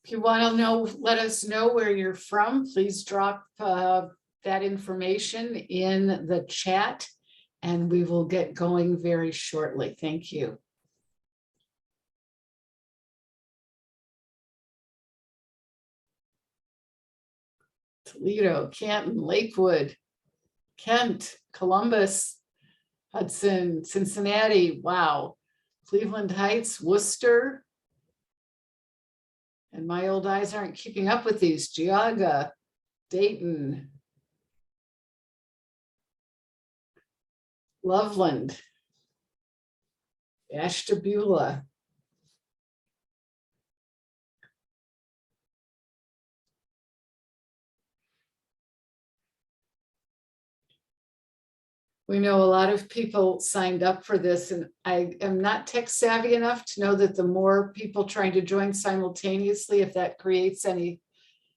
If you want to know, let us know where you're from, please drop that information in the chat and we will get going very shortly. Thank you. Toledo, Canton, Lakewood, Kent, Columbus, Hudson, Cincinnati, wow. Cleveland Heights, Worcester. And my old eyes aren't keeping up with these. Geauga, Dayton, Loveland, Ashtabula. We know a lot of people signed up for this, and I am not tech savvy enough to know that the more people trying to join simultaneously, if that creates any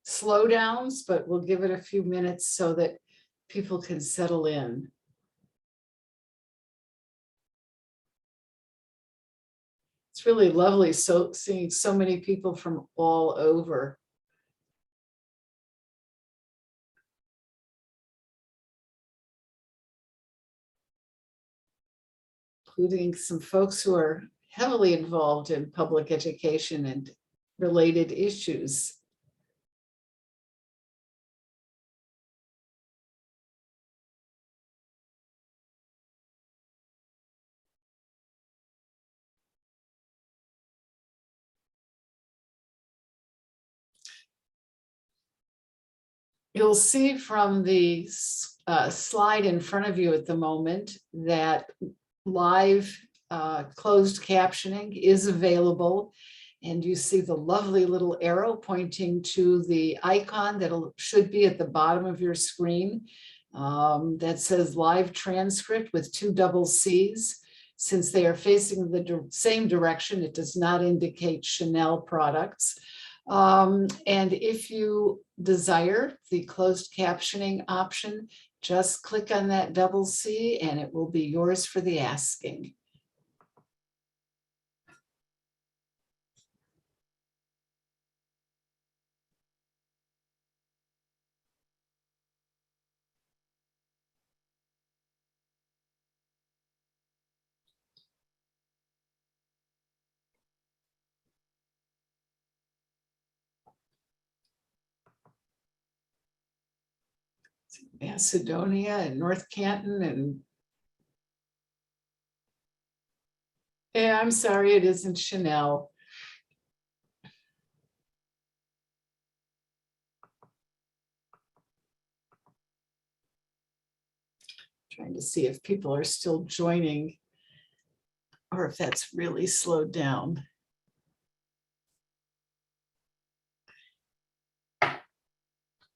slowdowns, but we'll give it a few minutes so that people can settle in. It's really lovely seeing so many people from all over. Including some folks who are heavily involved in public education and related issues. You'll see from the slide in front of you at the moment that live closed captioning is available, and you see the lovely little arrow pointing to the icon that should be at the bottom of your screen that says live transcript with 2 double C's. Since they are facing the same direction, it does not indicate Chanel products. And if you desire the closed captioning option, just click on that double C and it will be yours for the asking. Macedonia and North Canton and yeah, I'm sorry, it isn't Chanel. Trying to see if people are still joining or if that's really slowed down.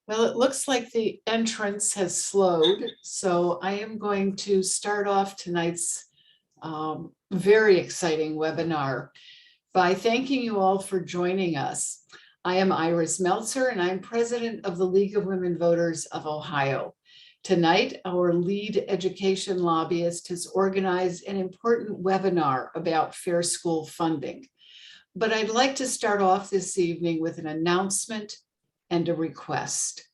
Well, it looks like the entrance has slowed, so I am going to start off tonight's very exciting webinar by thanking you all for joining us. I am Iris Meltzer, and I'm president of the League of Women Voters of Ohio. Tonight, our lead education lobbyist has organized an important webinar about fair school funding. But I'd like to start off this evening with an announcement and a request.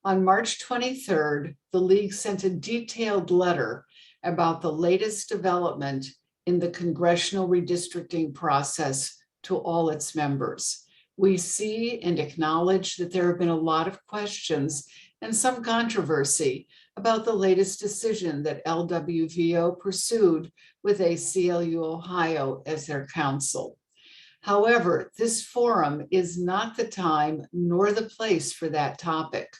On March 23rd, the League sent a detailed letter about the latest development in the congressional redistricting process to all its members. We see and acknowledge that there have been a lot of questions and some controversy about the latest decision that Lwvo pursued with ACLU Ohio as their counsel. However, this forum is not the time nor the place for that topic.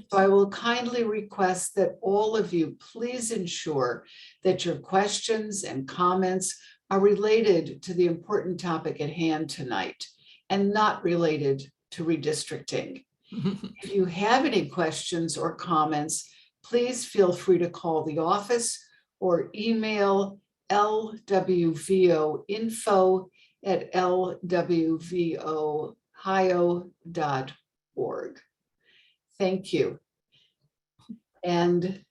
So I will kindly request that all of you please ensure that your questions and comments are related to the important topic at hand tonight and not related to redistricting. If you have any questions or comments, please feel free to call the office or email lwvo@lwvoohio.org. Thank you. And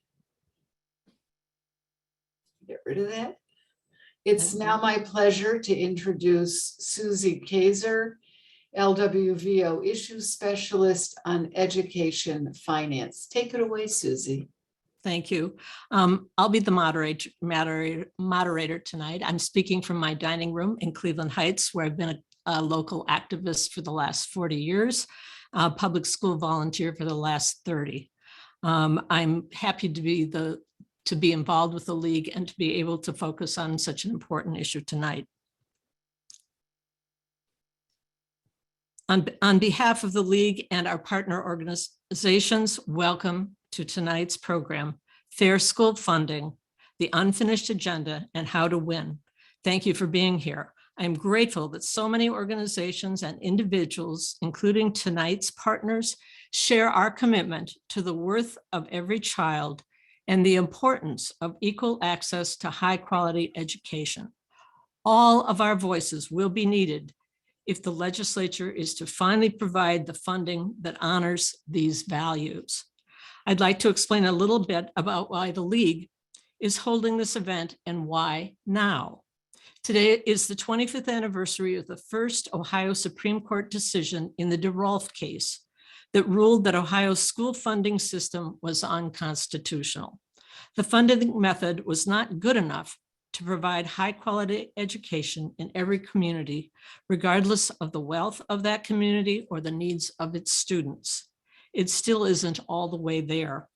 get rid of that. It's now my pleasure to introduce Susie Kaiser Lwvo issue specialist on education finance. Take it away, Susie. Thank you. I'll be the moderator tonight. I'm speaking from my dining room in Cleveland Heights, where I've been a local activist for the last 40 years, public school volunteer for the last 30. I'm happy to be involved with the League and to be able to focus on such an important issue tonight. On behalf of the League and our partner organizations, welcome to tonight's program, Fair School Funding, the Unfinished Agenda, and How to Win. Thank you for being here. I'm grateful that so many organizations and individuals, including tonight's partners, share our commitment to the worth of every child and the importance of equal access to high-quality education. All of our voices will be needed if the legislature is to finally provide the funding that honors these values. I'd like to explain a little bit about why the League is holding this event and why now. Today is the 25th anniversary of the first Ohio Supreme Court decision in the DeRolph case that ruled that Ohio's school funding system was unconstitutional. The funding method was not good enough to provide high quality education in every community, regardless of the wealth of that community or the needs of its students. It still isn't all the way there.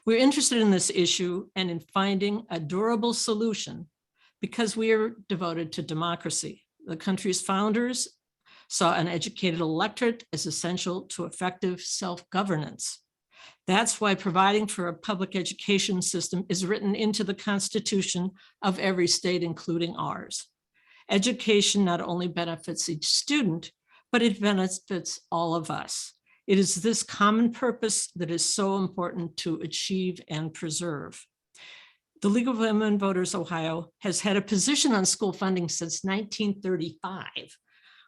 We're interested in this issue and in finding a durable solution because we are devoted to democracy. The country's founders saw an educated electorate as essential to effective self-governance. That's why providing for a public education system is written into the Constitution of every state, including ours. Education not only benefits each student, but it benefits all of us. It is this common purpose that is so important to achieve and preserve. The League of Women Voters Ohio has had a position on school funding since 1935,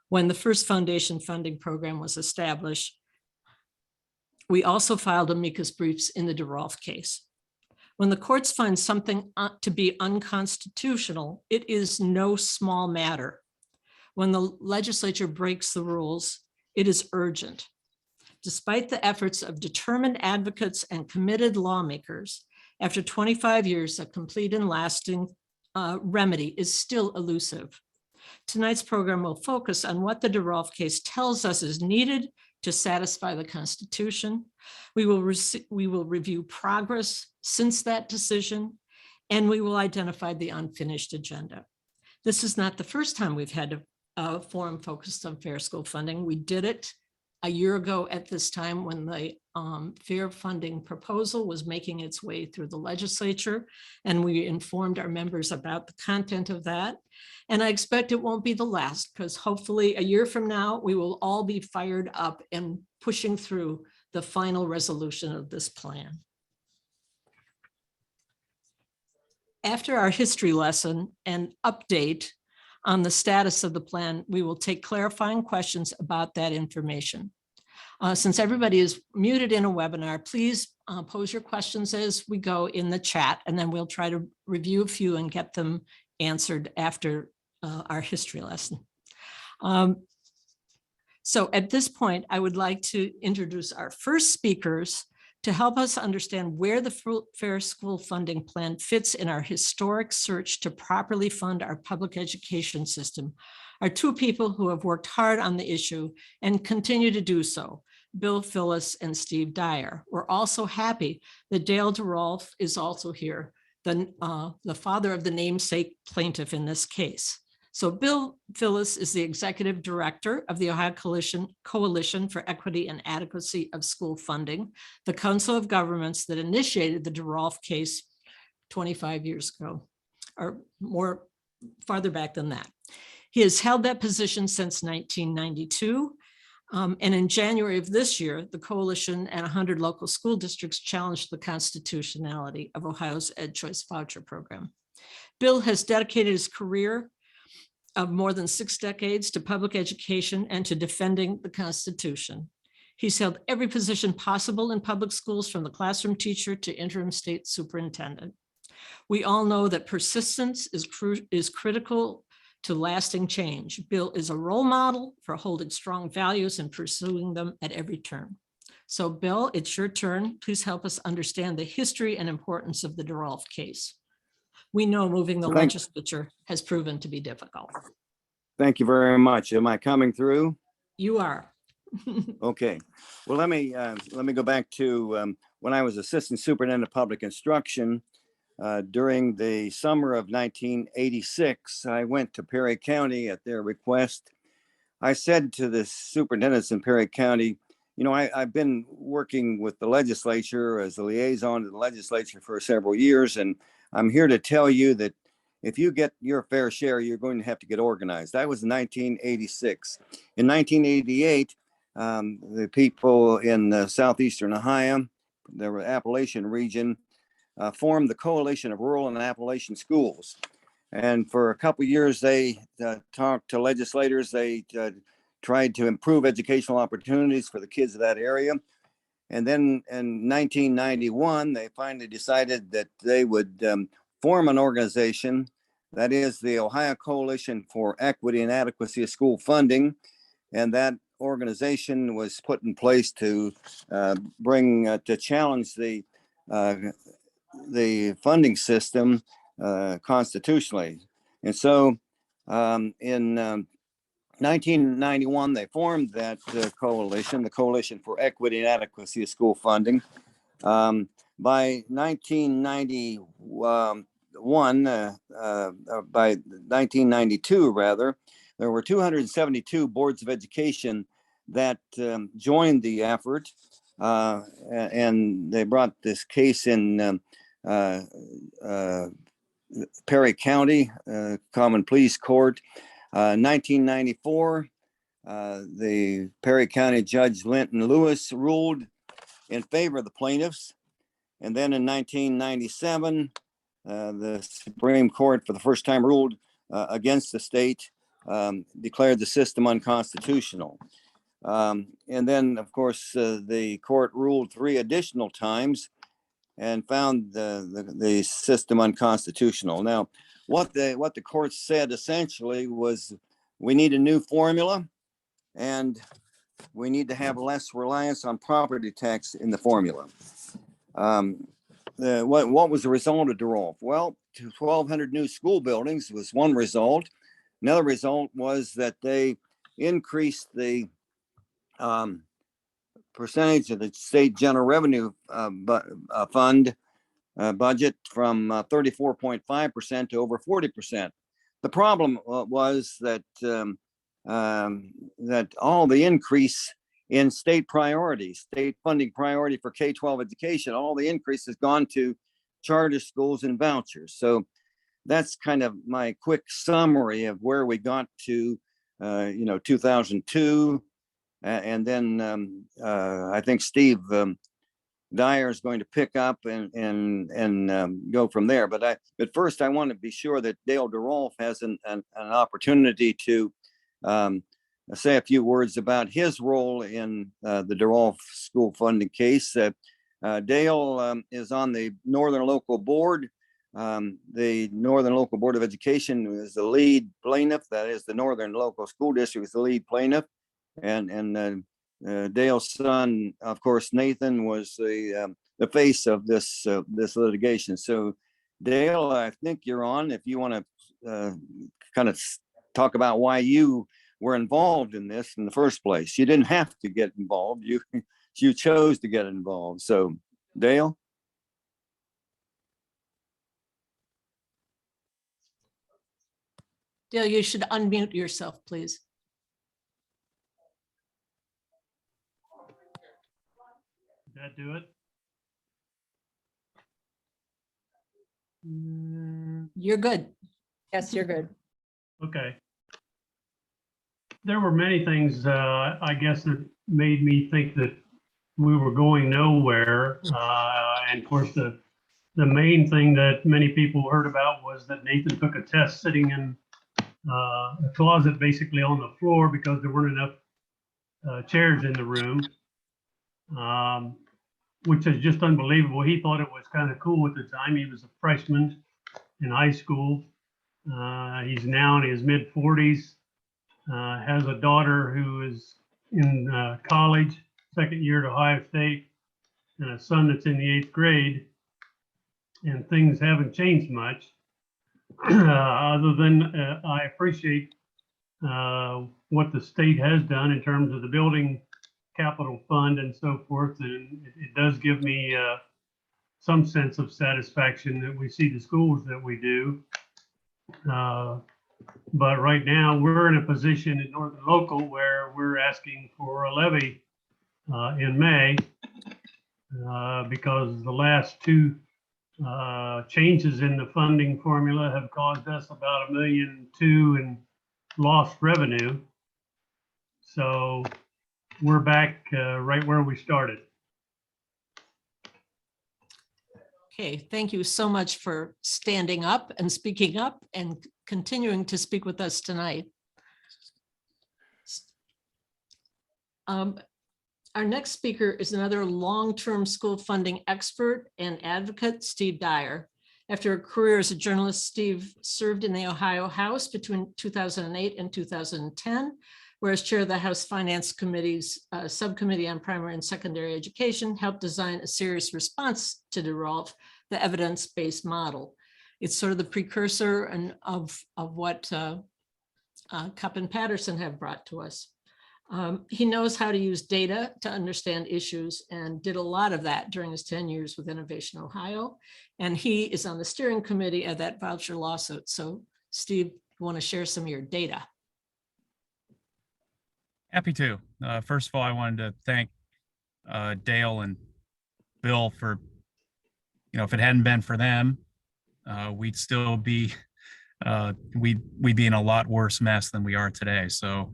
when the first foundation funding program was established. We also filed amicus briefs in the DeRolph case. When the courts find something to be unconstitutional, it is no small matter. When the legislature breaks the rules, it is urgent. Despite the efforts of determined advocates and committed lawmakers, after 25 years, a complete and lasting remedy is still elusive. Tonight's program will focus on what the DeRolph case tells us is needed to satisfy the Constitution. We will review progress since that decision, and we will identify the unfinished agenda. This is not the first time we've had a forum focused on fair school funding. We did it a year ago at this time when the fair funding proposal was making its way through the legislature, and we informed our members about the content of that. And I expect it won't be the last, because hopefully a year from now, we will all be fired up and pushing through the final resolution of this plan. After our history lesson and update on the status of the plan, we will take clarifying questions about that information. Since everybody is muted in a webinar, please pose your questions as we go in the chat, and then we'll try to review a few and get them answered after our history lesson. So at this point, I would like to introduce our first speakers to help us understand where the Fair School Funding Plan fits in our historic search to properly fund our public education system are two people who have worked hard on the issue and continue to do so, Bill Phillis and Steve Dyer. We're also happy that Dale DeRolph is also here, the father of the namesake plaintiff in this case. So Bill Phillis is the executive director of the Ohio Coalition for Equity and Adequacy of School Funding, the council of governments that initiated the DeRolph case 25 years ago, or more farther back than that. He has held that position since 1992. And in January of this year, the coalition and 100 local school districts challenged the constitutionality of Ohio's Ed Choice Voucher Program. Bill has dedicated his career of more than 6 decades to public education and to defending the Constitution. He's held every position possible in public schools, from the classroom teacher to interim state superintendent. We all know that persistence is critical to lasting change. Bill is a role model for holding strong values and pursuing them at every turn. So Bill, it's your turn. Please help us understand the history and importance of the DeRolph case. We know moving the legislature has proven to be difficult. Thank you very much. Am I coming through? You are. Okay. Well, let me go back to when I was assistant superintendent of public instruction. During the summer of 1986, I went to Perry County at their request. I said to the superintendents in Perry County, you know, I've been working with the legislature as a liaison to the legislature for several years, and I'm here to tell you that if you get your fair share, you're going to have to get organized. That was 1986. In 1988, the people in southeastern Ohio, the Appalachian region, formed the Coalition of Rural and Appalachian Schools. And for a couple of years, they talked to legislators. They tried to improve educational opportunities for the kids of that area. And then in 1991, they finally decided that they would form an organization, that is the Ohio Coalition for Equity and Adequacy of School Funding. And that organization was put in place to to challenge the funding system constitutionally. And so in 1991, they formed that coalition, the Coalition for Equity and Adequacy of School Funding. By 1991, by 1992, rather, there were 272 boards of education that joined the effort, and they brought this case in Perry County Common Pleas Court. 1994, the Perry County Judge Linton Lewis ruled in favor of the plaintiffs. And then in 1997, the Supreme Court for the first time ruled against the state, declared the system unconstitutional. And then, of course, the court ruled 3 additional times and found the system unconstitutional. Now, what the court said essentially was, we need a new formula, and we need to have less reliance on property tax in the formula. What was the result of DeRolph? Well, 1,200 new school buildings was one result. Another result was that they increased the percentage of the state general revenue fund budget from 34.5% to over 40%. The problem was that that all the increase in state priorities, state funding priority for K-12 education, all the increase has gone to charter schools and vouchers. So that's kind of my quick summary of where we got to, 2002. And then I think Steve Dyer is going to pick up and go from there. But first, I want to be sure that Dale DeRolph has an opportunity to say a few words about his role in the DeRolph school funding case. Dale is on the Northern Local Board. The Northern Local Board of Education is the lead plaintiff. That is, the Northern Local School District is the lead plaintiff. And Dale's son, of course, Nathan, was the face of this litigation. So, Dale, I think you're on. If you want to kind of talk about why you were involved in this in the first place. You didn't have to get involved. You chose to get involved. So, Dale. Dale, you should unmute yourself, please. Did that do it? You're good. Yes, you're good. Okay. There were many things, I guess, that made me think that we were going nowhere. And of course, the main thing that many people heard about was that Nathan took a test sitting in a closet, basically on the floor, because there weren't enough chairs in the room, which is just unbelievable. He thought it was kind of cool at the time. He was a freshman in high school. He's now in his mid-40s, has a daughter who is in college, second year at Ohio State, and a son that's in the 8th grade. And things haven't changed much, other than I appreciate what the state has done in terms of the building capital fund and so forth. And it does give me some sense of satisfaction that we see the schools that we do. But right now we're in a position at Northern Local where we're asking for a levy in May because the last two changes in the funding formula have caused us about $1.2 million in lost revenue. So we're back right where we started. Okay, thank you so much for standing up and speaking up and continuing to speak with us tonight. Our next speaker is another long-term school funding expert and advocate, Steve Dyer. After a career as a journalist, Steve served in the Ohio House between 2008 and 2010, where as chair of the House Finance Committee's subcommittee on primary and secondary education, helped design a serious response to DeRolph, the evidence-based model. It's sort of the precursor of what Cupp and Patterson have brought to us. He knows how to use data to understand issues and did a lot of that during his 10 years with Innovation Ohio. And he is on the steering committee of that voucher lawsuit. So Steve, you want to share some of your data? Happy to. First of all, I wanted to thank Dale and Bill for, if it hadn't been for them, we'd still be, we'd be in a lot worse mess than we are today. So,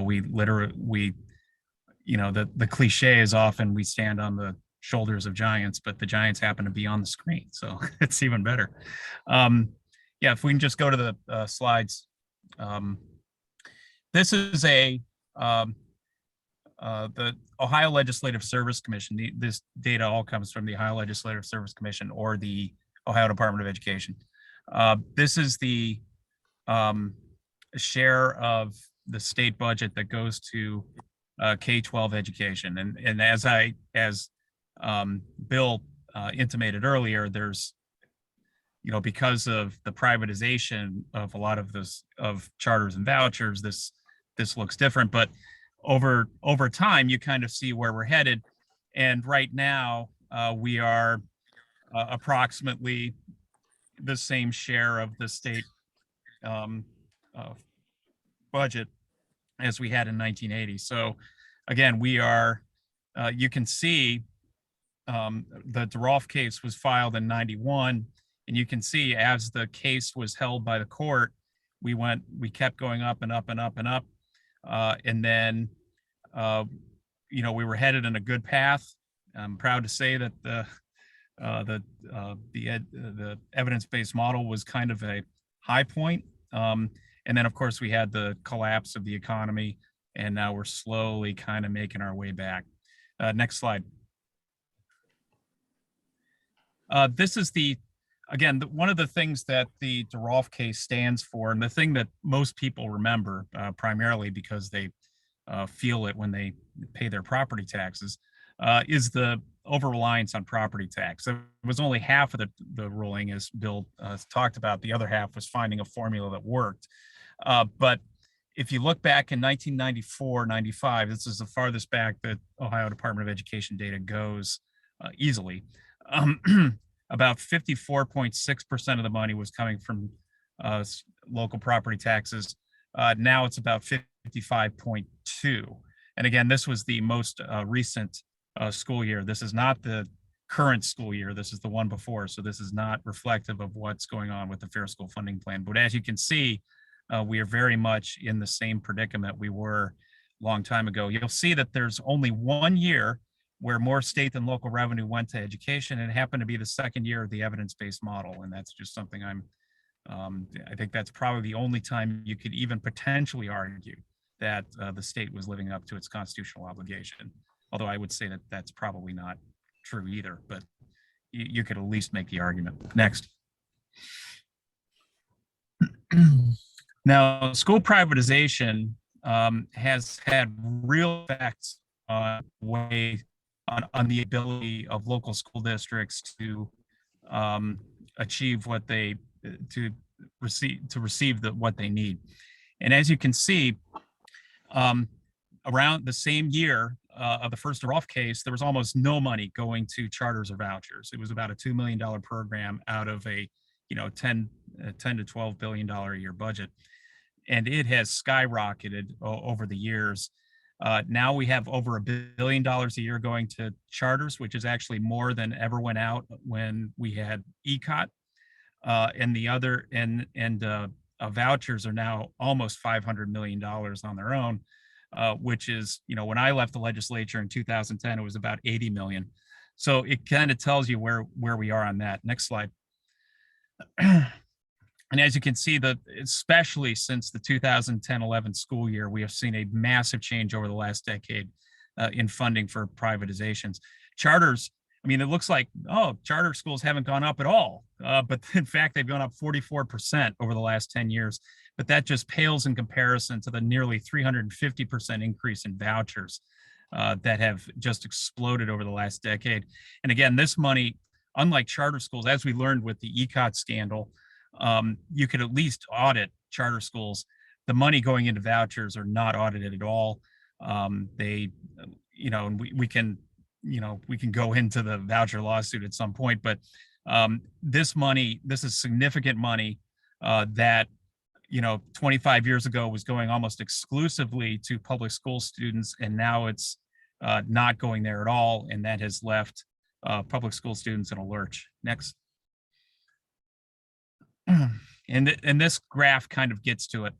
we literally, the cliche is often we stand on the shoulders of giants, but the giants happen to be on the screen. So it's even better. Yeah, if we can just go to the slides. This is the Ohio Legislative Service Commission. This data all comes from the Ohio Legislative Service Commission or the Ohio Department of Education. This is the share of the state budget that goes to K-12 education. And as Bill intimated earlier, there's, because of the privatization of a lot of this, of charters and vouchers, this looks different, but over time, you kind of see where we're headed. And right now, we are approximately the same share of the state budget as we had in 1980. So again, we are, you can see the DeRolph case was filed in 91, and you can see as the case was held by the court, we kept going up and up and up and up. And then, we were headed in a good path. I'm proud to say that the evidence-based model was kind of a high point. And then, of course, we had the collapse of the economy, and now we're slowly kind of making our way back. Next slide. This is again, one of the things that the DeRolph case stands for, and the thing that most people remember, primarily because they feel it when they pay their property taxes, is the over-reliance on property tax. It was only half of the ruling, as Bill talked about. The other half was finding a formula that worked. But if you look back in 1994, 95, this is the farthest back that Ohio Department of Education data goes easily. About 54.6% of the money was coming from local property taxes. Now it's about 55.2. And again, this was the most recent school year. This is not the current school year. This is the one before. So this is not reflective of what's going on with the Fair School Funding Plan. But as you can see, we are very much in the same predicament we were a long time ago. You'll see that there's only 1 year where more state than local revenue went to education, and it happened to be the second year of the evidence-based model. And that's just something I think that's probably the only time you could even potentially argue that the state was living up to its constitutional obligation. Although I would say that that's probably not true either, but you could at least make the argument. Next. Now, school privatization has had real effects on on the ability of local school districts to achieve what they to receive what they need. And as you can see, around the same year of the first DeRolph case, there was almost no money going to charters or vouchers. It was about a $2 million program out of a 10 to $12 billion a year budget. And it has skyrocketed over the years. Now we have over $1 billion a year going to charters, which is actually more than ever went out when we had ECOT. Vouchers are now almost $500 million on their own, which is, when I left the legislature in 2010, it was about 80 million. So it kind of tells you where we are on that. Next slide. And as you can see, especially since the 2010-11 school year, we have seen a massive change over the last decade in funding for privatizations. Charters, I mean, it looks like, charter schools haven't gone up at all. But in fact, they've gone up 44% over the last 10 years. But that just pales in comparison to the nearly 350% increase in vouchers that have just exploded over the last decade. And again, this money, unlike charter schools, as we learned with the ECOT scandal, you could at least audit charter schools. The money going into vouchers are not audited at all. And we can go into the voucher lawsuit at some point, but this is significant money that 25 years ago was going almost exclusively to public school students, and now it's not going there at all, and that has left public school students in a lurch. Next. And this graph kind of gets to it.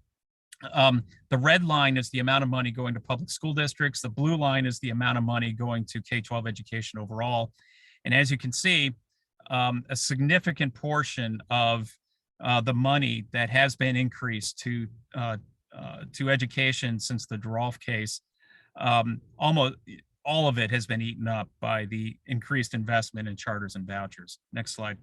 The red line is the amount of money going to public school districts. The blue line is the amount of money going to K-12 education overall. And as you can see, a significant portion of the money that has been increased to education since the DeRolph case, almost all of it has been eaten up by the increased investment in charters and vouchers. Next slide.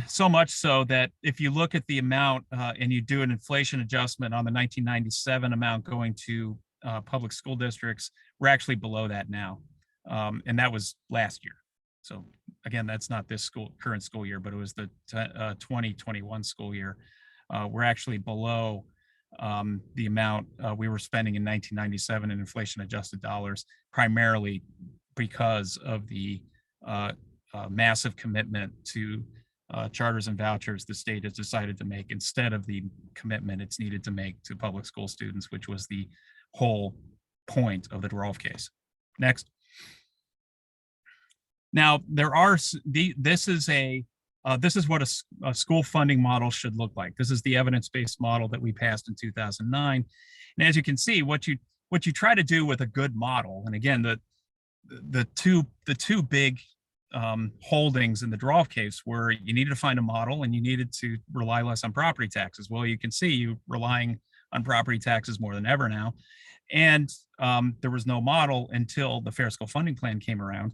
So much so that if you look at the amount and you do an inflation adjustment on the 1997 amount going to public school districts, we're actually below that now. And that was last year. So again, that's not this current school year, but it was the 2021 school year. We're actually below the amount we were spending in 1997 in inflation adjusted dollars, primarily because of the massive commitment to charters and vouchers the state has decided to make instead of the commitment it's needed to make to public school students, which was the whole point of the DeRolph case. Next. Now, this is what a school funding model should look like. This is the evidence-based model that we passed in 2009. And as you can see, what you try to do with a good model, and again, the two big holdings in the DeRolph case were you needed to find a model and you needed to rely less on property taxes. Well, you can see you relying on property taxes more than ever now. And there was no model until the Fair School Funding Plan came around.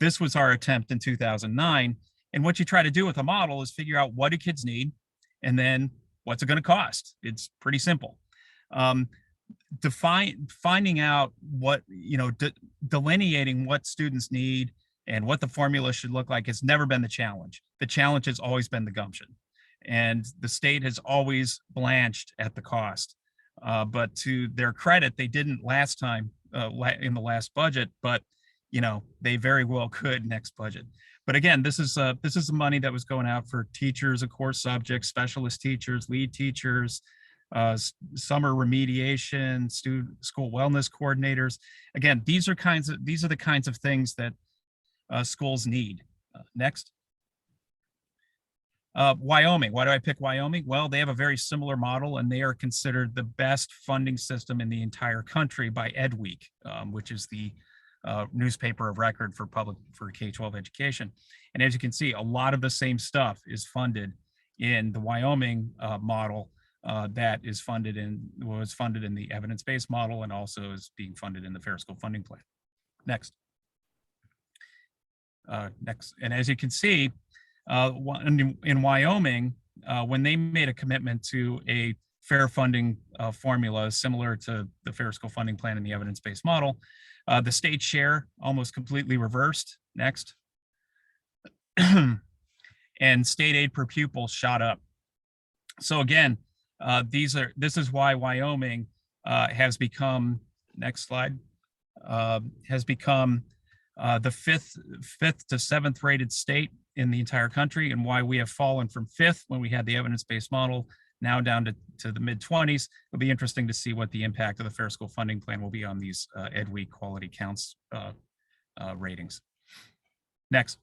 This was our attempt in 2009. And what you try to do with a model is figure out what do kids need and then what's it going to cost. It's pretty simple. Finding out what, delineating what students need and what the formula should look like has never been the challenge. The challenge has always been the gumption. And the state has always blanched at the cost. But to their credit, they didn't last time in the last budget, but they very well could next budget. But again, this is the money that was going out for teachers of course subjects, specialist teachers, lead teachers, summer remediation, school wellness coordinators. Again, these are the kinds of things that schools need. Next. Wyoming. Why do I pick Wyoming? Well, they have a very similar model and they are considered the best funding system in the entire country by Ed Week, which is the newspaper of record for K-12 education. And as you can see, a lot of the same stuff is funded in the Wyoming model that was funded in the evidence-based model and also is being funded in the Fair School Funding Plan. Next. Next. And as you can see, in Wyoming, when they made a commitment to a fair funding formula similar to the Fair School Funding Plan and the evidence-based model, the state share almost completely reversed. Next. And state aid per pupil shot up. So again, this is why Wyoming has become, next slide, has become the fifth to seventh rated state in the entire country, and why we have fallen from fifth when we had the evidence-based model now down to the mid-20s. It'll be interesting to see what the impact of the Fair School Funding Plan will be on these Ed Week quality counts ratings. Next.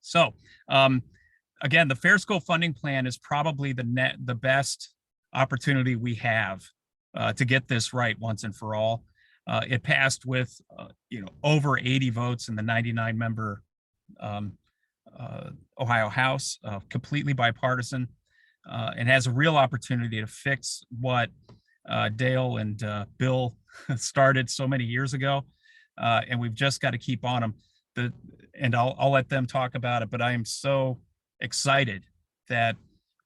So again, the Fair School Funding Plan is probably the best opportunity we have to get this right once and for all. It passed with over 80 votes in the 99-member Ohio House, completely bipartisan, and has a real opportunity to fix what Dale and Bill started so many years ago, and we've just got to keep on them. And I'll let them talk about it, but I am so excited that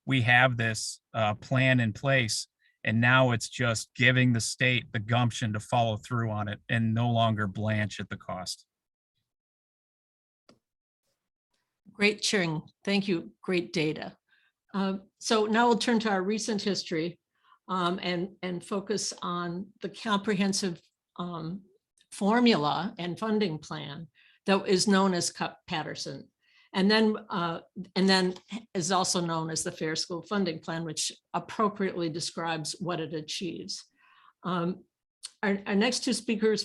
we have this plan in place, and now it's just giving the state the gumption to follow through on it and no longer blanch at the cost. Great sharing. Thank you. Great data. So now we'll turn to our recent history and focus on the comprehensive formula and funding plan that is known as Patterson, and then is also known as the Fair School Funding Plan, which appropriately describes what it achieves. Our next two speakers,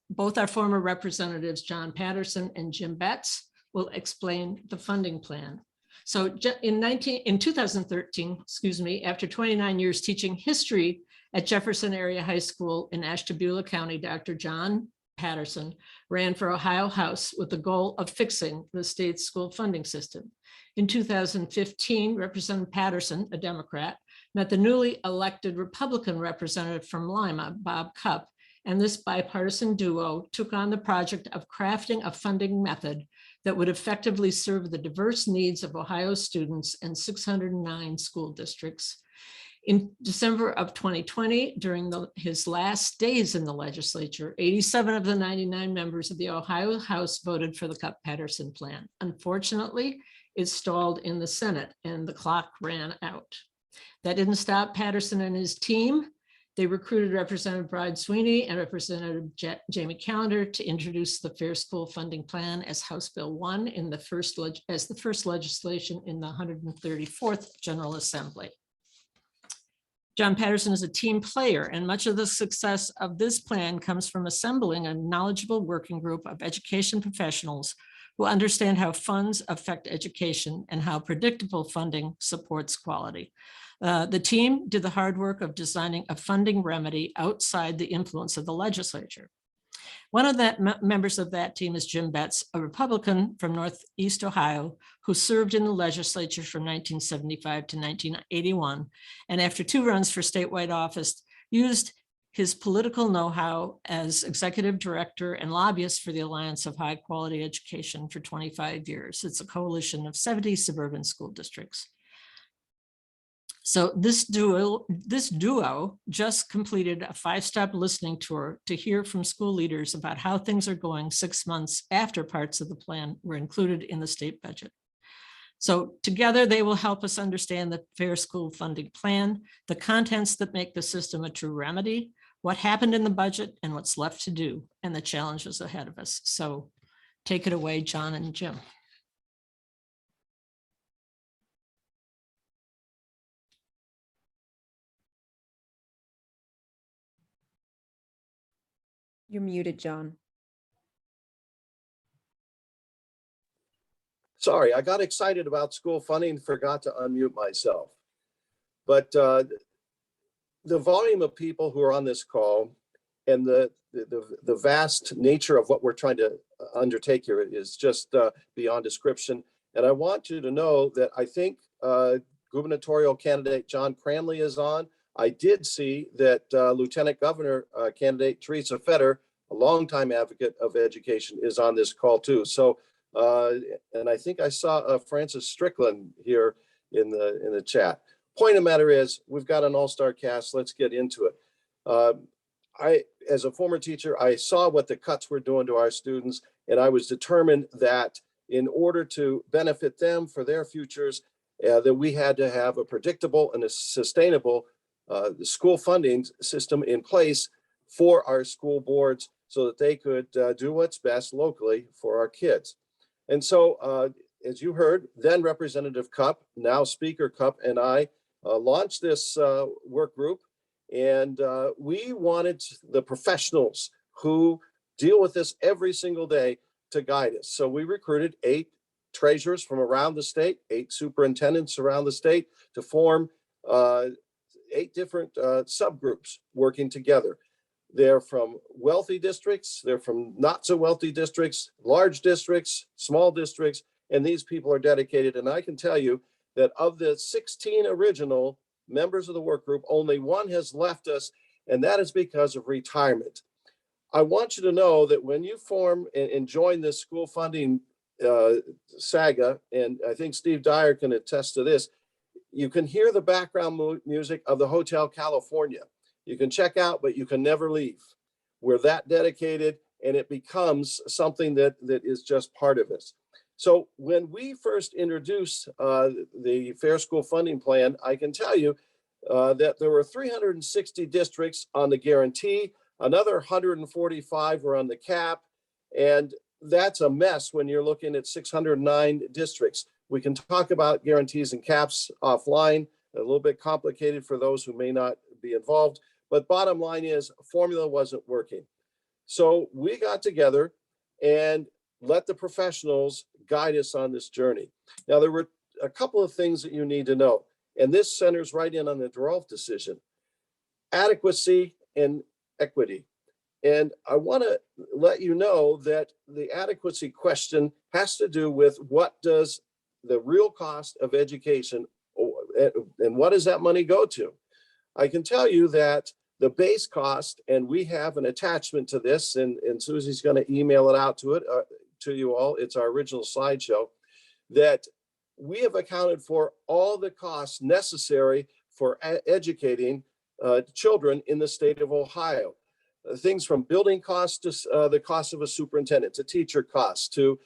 both our former representatives, John Patterson and Jim Betts, will explain the funding plan. So in 2013, excuse me, after 29 years teaching history at Jefferson Area High School in Ashtabula County, Dr. John Patterson ran for Ohio House with the goal of fixing the state's school funding system. In 2015, Representative Patterson, a Democrat, met the newly elected Republican representative from Lima, Bob Cupp, and this bipartisan duo took on the project of crafting a funding method that would effectively serve the diverse needs of Ohio students and 609 school districts. In December of 2020, during his last days in the legislature, 87 of the 99 members of the Ohio House voted for the Cupp-Patterson plan. Unfortunately, it stalled in the Senate and the clock ran out. That didn't stop Patterson and his team. They recruited Representative Bride Sweeney and Representative Jamie Callender to introduce the Fair School Funding Plan as House Bill 1 as the first legislation in the 134th General Assembly. John Patterson is a team player, and much of the success of this plan comes from assembling a knowledgeable working group of education professionals who understand how funds affect education and how predictable funding supports quality. The team did the hard work of designing a funding remedy outside the influence of the legislature. One of the members of that team is Jim Betts, a Republican from Northeast Ohio, who served in the legislature from 1975 to 1981, and after 2 runs for statewide office, used his political know-how as executive director and lobbyist for the Alliance of High Quality Education for 25 years. It's a coalition of 70 suburban school districts. So this duo just completed a 5-step listening tour to hear from school leaders about how things are going 6 months after parts of the plan were included in the state budget. So together they will help us understand the Fair School Funding Plan, the contents that make the system a true remedy, what happened in the budget and what's left to do, and the challenges ahead of us. So take it away, John and Jim. You're muted, John. Sorry, I got excited about school funding and forgot to unmute myself. But the volume of people who are on this call and the vast nature of what we're trying to undertake here is just beyond description. And I want you to know that I think gubernatorial candidate John Cranley is on. I did see that Lieutenant Governor candidate Teresa Fetter, a longtime advocate of education, is on this call too. So, and I think I saw Francis Strickland here in the chat. Point of matter is, we've got an all-star cast. Let's get into it. As a former teacher, I saw what the cuts were doing to our students, and I was determined that in order to benefit them for their futures, that we had to have a predictable and a sustainable school funding system in place for our school boards so that they could do what's best locally for our kids. And so, as you heard, then Representative Cupp, now Speaker Cupp, and I launched this work group. And we wanted the professionals who deal with this every single day to guide us. So we recruited 8 treasurers from around the state, 8 superintendents around the state to form 8 different subgroups working together. They're from wealthy districts, they're from not so wealthy districts, large districts, small districts, and these people are dedicated. And I can tell you that of the 16 original members of the work group, only 1 has left us, and that is because of retirement. I want you to know that when you form and join this school funding saga, and I think Steve Dyer can attest to this, you can hear the background music of the Hotel California. You can check out, but you can never leave. We're that dedicated, and it becomes something that is just part of us. So when we first introduced the Fair School Funding Plan, I can tell you that there were 360 districts on the guarantee, another 145 were on the cap, and that's a mess when you're looking at 609 districts. We can talk about guarantees and caps offline, a little bit complicated for those who may not be involved, but bottom line is formula wasn't working. So we got together and let the professionals guide us on this journey. Now, there were a couple of things that you need to know, and this centers right in on the DeRolph decision: adequacy and equity. And I want to let you know that the adequacy question has to do with what does the real cost of education and what does that money go to? I can tell you that the base cost, and we have an attachment to this, and Susie's going to email it out to you all. It's our original slideshow, that we have accounted for all the costs necessary for educating children in the state of Ohio. Things from building costs to the cost of a superintendent, to teacher costs, to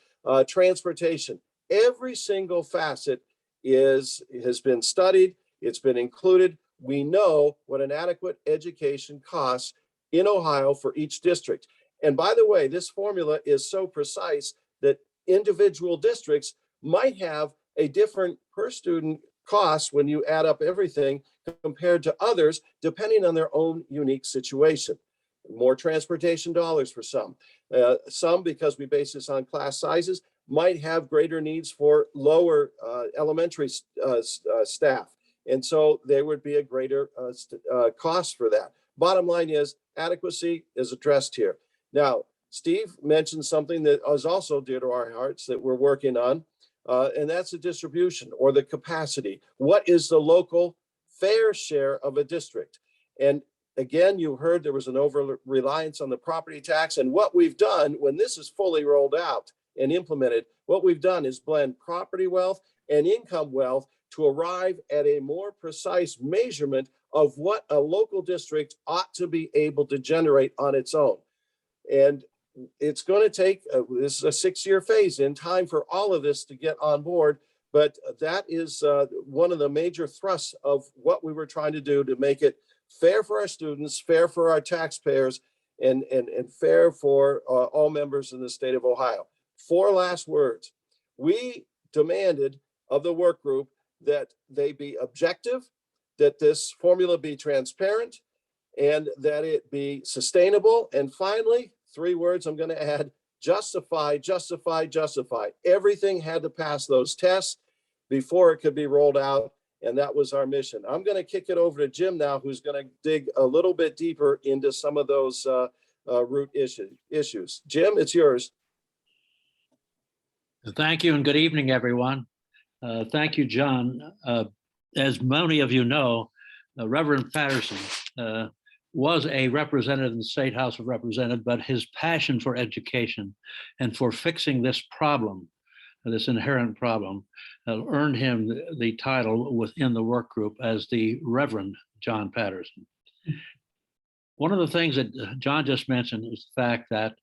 transportation. Every single facet has been studied. It's been included. We know what an adequate education costs in Ohio for each district. And by the way, this formula is so precise that individual districts might have a different per student cost when you add up everything compared to others, depending on their own unique situation. More transportation dollars for some. Some, because we base this on class sizes, might have greater needs for lower elementary staff. And so there would be a greater cost for that. Bottom line is adequacy is addressed here. Now, Steve mentioned something that is also dear to our hearts that we're working on, and that's the distribution or the capacity. What is the local fair share of a district? And again, you heard there was an over-reliance on the property tax. And what we've done when this is fully rolled out and implemented, what we've done is blend property wealth and income wealth to arrive at a more precise measurement of what a local district ought to be able to generate on its own. And it's going to take, this is a 6-year phase in time for all of this to get on board. But that is one of the major thrusts of what we were trying to do to make it fair for our students, fair for our taxpayers, and fair for all members in the state of Ohio. 4 last words. We demanded of the work group that they be objective, that this formula be transparent, and that it be sustainable. And finally, 3 words I'm going to add: justify, justify, justify. Everything had to pass those tests before it could be rolled out. And that was our mission. I'm going to kick it over to Jim now, who's going to dig a little bit deeper into some of those root issues. Jim, it's yours. Thank you and good evening, everyone. Thank you, John. As many of you know, Reverend Patterson was a representative in the State House of Representatives, but his passion for education and for fixing this problem this inherent problem, earned him the title within the work group as the Reverend John Patterson. One of the things that John just mentioned is the fact that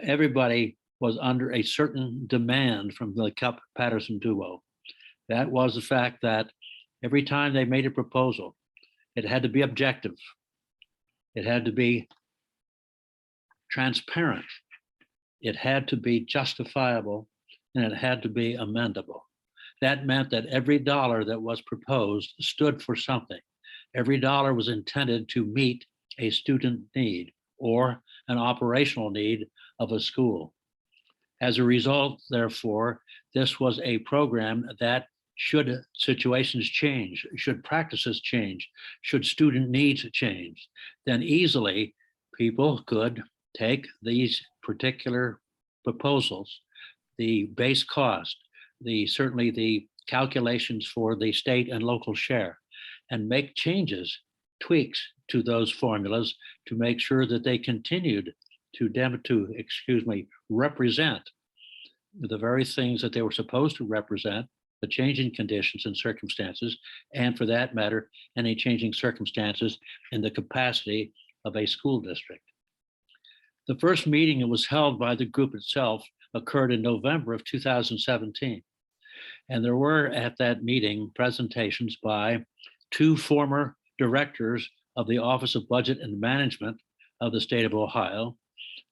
everybody was under a certain demand from the Patterson duo. That was the fact that every time they made a proposal, it had to be objective. It had to be transparent. It had to be justifiable, and it had to be amendable. That meant that every dollar that was proposed stood for something. Every dollar was intended to meet a student need or an operational need of a school. As a result, therefore, this was a program that, should situations change, should practices change, should student needs change, then easily people could take these particular proposals, the base cost, certainly the calculations for the state and local share, and make changes, tweaks to those formulas to make sure that they continued to represent the very things that they were supposed to represent, the changing conditions and circumstances, and for that matter, any changing circumstances in the capacity of a school district. The first meeting that was held by the group itself occurred in November of 2017. And there were at that meeting presentations by two former directors of the Office of Budget and Management of the state of Ohio,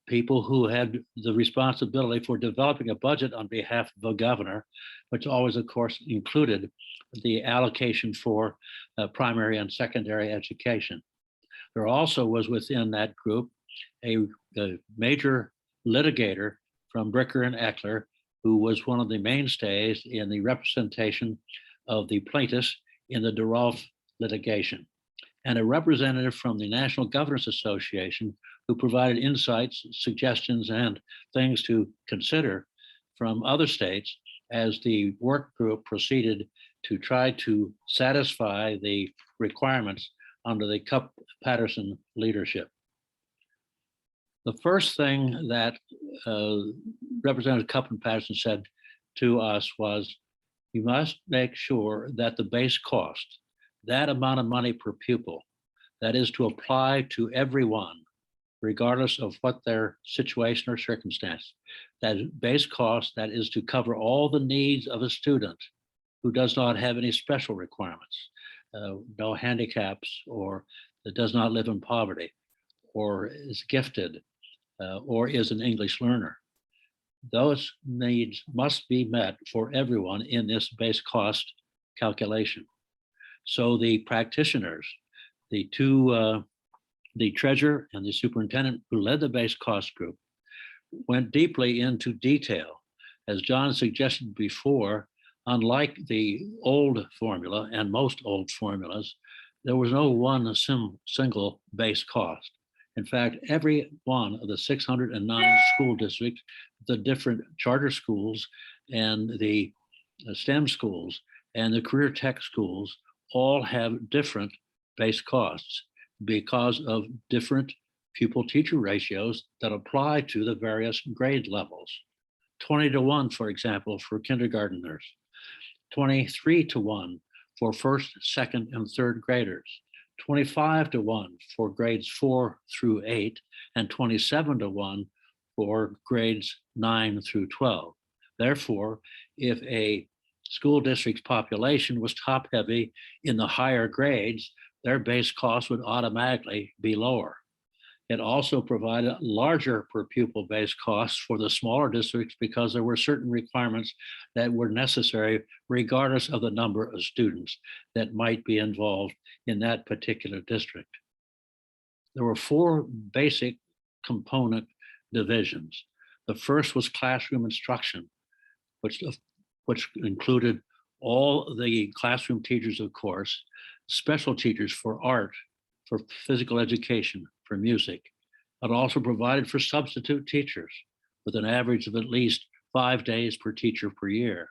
people who had the responsibility for developing a budget on behalf of the governor, which always, of course, included the allocation for primary and secondary education. There also was within that group a major litigator from Bricker and Eckler, who was one of the mainstays in the representation of the plaintiffs in the DeRolph litigation, and a representative from the National Governors Association who provided insights, suggestions, and things to consider from other states as the work group proceeded to try to satisfy the requirements under the Patterson leadership. The first thing that Representative Cupp and Patterson said to us was, you must make sure that the base cost, that amount of money per pupil, that is to apply to everyone, regardless of what their situation or circumstance, that base cost that is to cover all the needs of a student who does not have any special requirements, no handicaps, or that does not live in poverty, or is gifted, or is an English learner. Those needs must be met for everyone in this base cost calculation. So the practitioners, the two, the treasurer and the superintendent who led the base cost group, went deeply into detail. As John suggested before, unlike the old formula and most old formulas, there was no one single base cost. In fact, every one of the 609 school districts, the different charter schools and the STEM schools and the career tech schools all have different base costs because of different pupil-teacher ratios that apply to the various grade levels. 20-to-1, for example, for kindergarteners, 23-to-1 for first, second, and third graders, 25-to-1 for grades 4 through 8, and 27-to-1 for grades 9 through 12. Therefore, if a school district's population was top heavy in the higher grades, their base cost would automatically be lower. It also provided larger per pupil base costs for the smaller districts because there were certain requirements that were necessary regardless of the number of students that might be involved in that particular district. There were four basic component divisions. The first was classroom instruction, which included all the classroom teachers, of course, special teachers for art, for physical education, for music. It also provided for substitute teachers with an average of at least 5 days per teacher per year.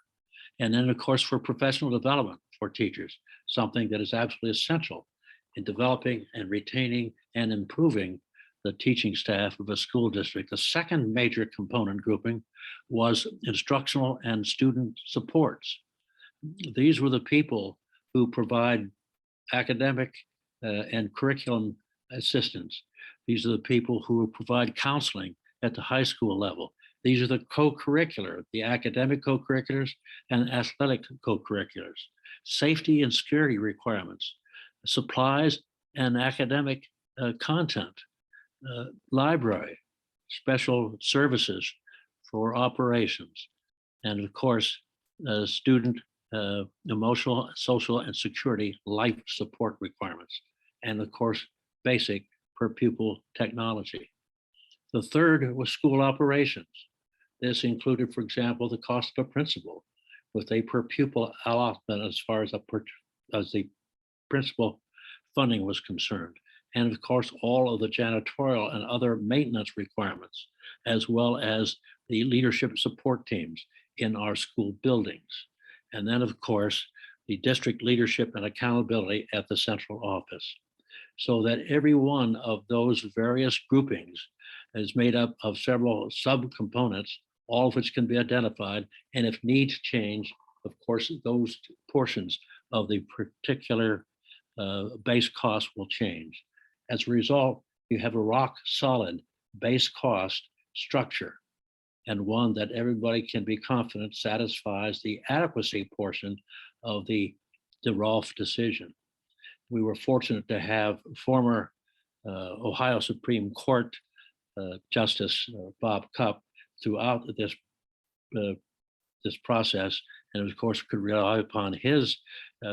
And then, of course, for professional development for teachers, something that is absolutely essential in developing and retaining and improving the teaching staff of a school district. The second major component grouping was instructional and student supports. These were the people who provide academic and curriculum assistance. These are the people who provide counseling at the high school level. These are the co-curricular, the academic co-curriculars and athletic co-curriculars, safety and security requirements, supplies and academic content, library, special services for operations, and of course, student emotional, social, and security life support requirements, and of course, basic per pupil technology. The third was school operations. This included, for example, the cost of a principal with a per pupil allotment as far as the principal funding was concerned. And of course, all of the janitorial and other maintenance requirements, as well as the leadership support teams in our school buildings. And then, of course, the district leadership and accountability at the central office. So that every one of those various groupings is made up of several subcomponents, all of which can be identified. And if needs change, of course, those portions of the particular base cost will change. As a result, you have a rock solid base cost structure, and one that everybody can be confident satisfies the adequacy portion of the DeRolph decision. We were fortunate to have former Ohio Supreme Court Justice Bob Cupp throughout this process, and of course could rely upon his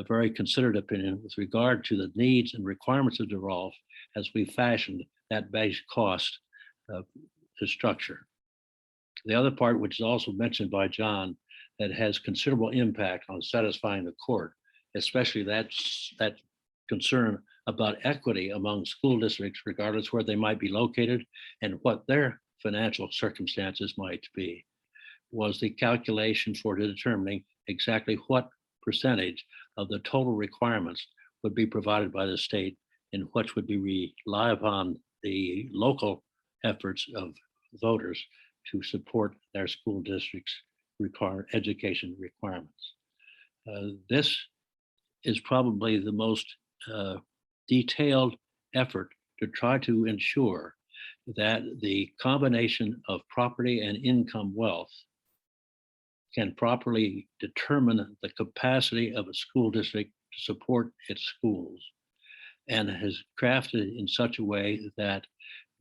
very considered opinion with regard to the needs and requirements of DeRolph as we fashioned that base cost structure. The other part, which is also mentioned by John, that has considerable impact on satisfying the court, especially that concern about equity among school districts, regardless where they might be located and what their financial circumstances might be, was the calculation for determining exactly what percentage of the total requirements would be provided by the state and which would be rely upon the local efforts of voters to support their school districts' education requirements. This is probably the most detailed effort to try to ensure that the combination of property and income wealth can properly determine the capacity of a school district to support its schools, and has crafted in such a way that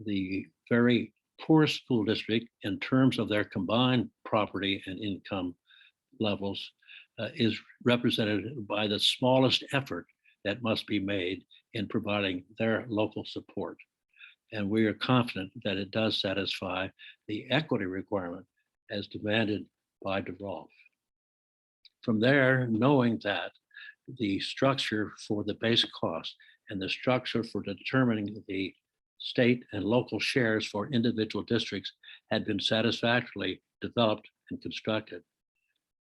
the very poor school district, in terms of their combined property and income levels, is represented by the smallest effort that must be made in providing their local support. And we are confident that it does satisfy the equity requirement as demanded by DeRolph. From there, knowing that the structure for the base cost and the structure for determining the state and local shares for individual districts had been satisfactorily developed and constructed.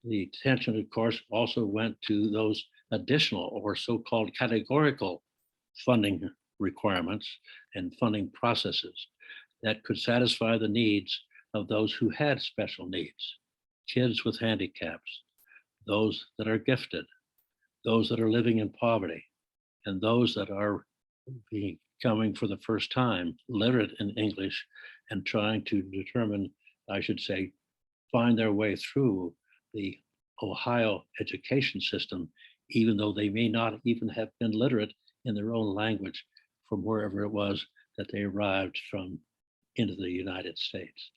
The attention, of course, also went to those additional or so-called categorical funding requirements and funding processes that could satisfy the needs of those who had special needs, kids with handicaps, those that are gifted, those that are living in poverty, and those that are becoming for the first time literate in English and trying to determine, I should say, find their way through the Ohio education system, even though they may not even have been literate in their own language from wherever it was that they arrived from into the United States.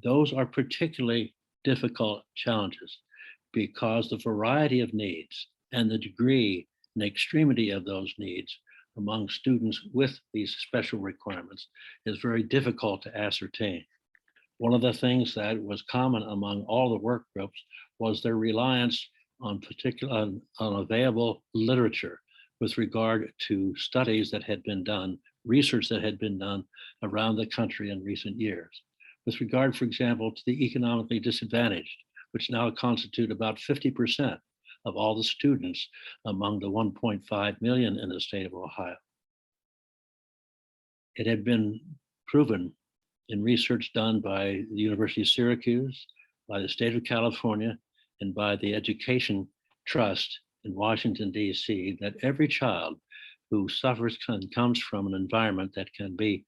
Those are particularly difficult challenges because the variety of needs and the degree and extremity of those needs among students with these special requirements is very difficult to ascertain. One of the things that was common among all the work groups was their reliance on available literature with regard to studies that had been done, research that had been done around the country in recent years. With regard, for example, to the economically disadvantaged, which now constitute about 50% of all the students among the 1.5 million in the state of Ohio. It had been proven in research done by the University of Syracuse, by the state of California, and by the Education Trust in Washington, D.C., that every child who suffers and comes from an environment that can be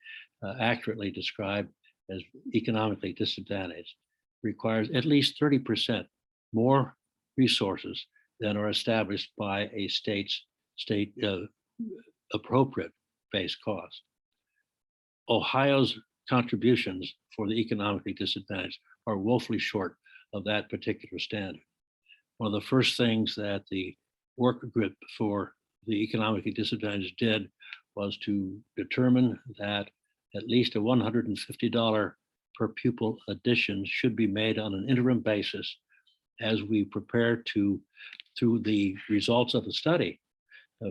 accurately described as economically disadvantaged requires at least 30% more resources than are established by a state appropriate base cost. Ohio's contributions for the economically disadvantaged are woefully short of that particular standard. One of the first things that the work group for the economically disadvantaged did was to determine that at least a $150 per pupil addition should be made on an interim basis as we prepare to, through the results of the study,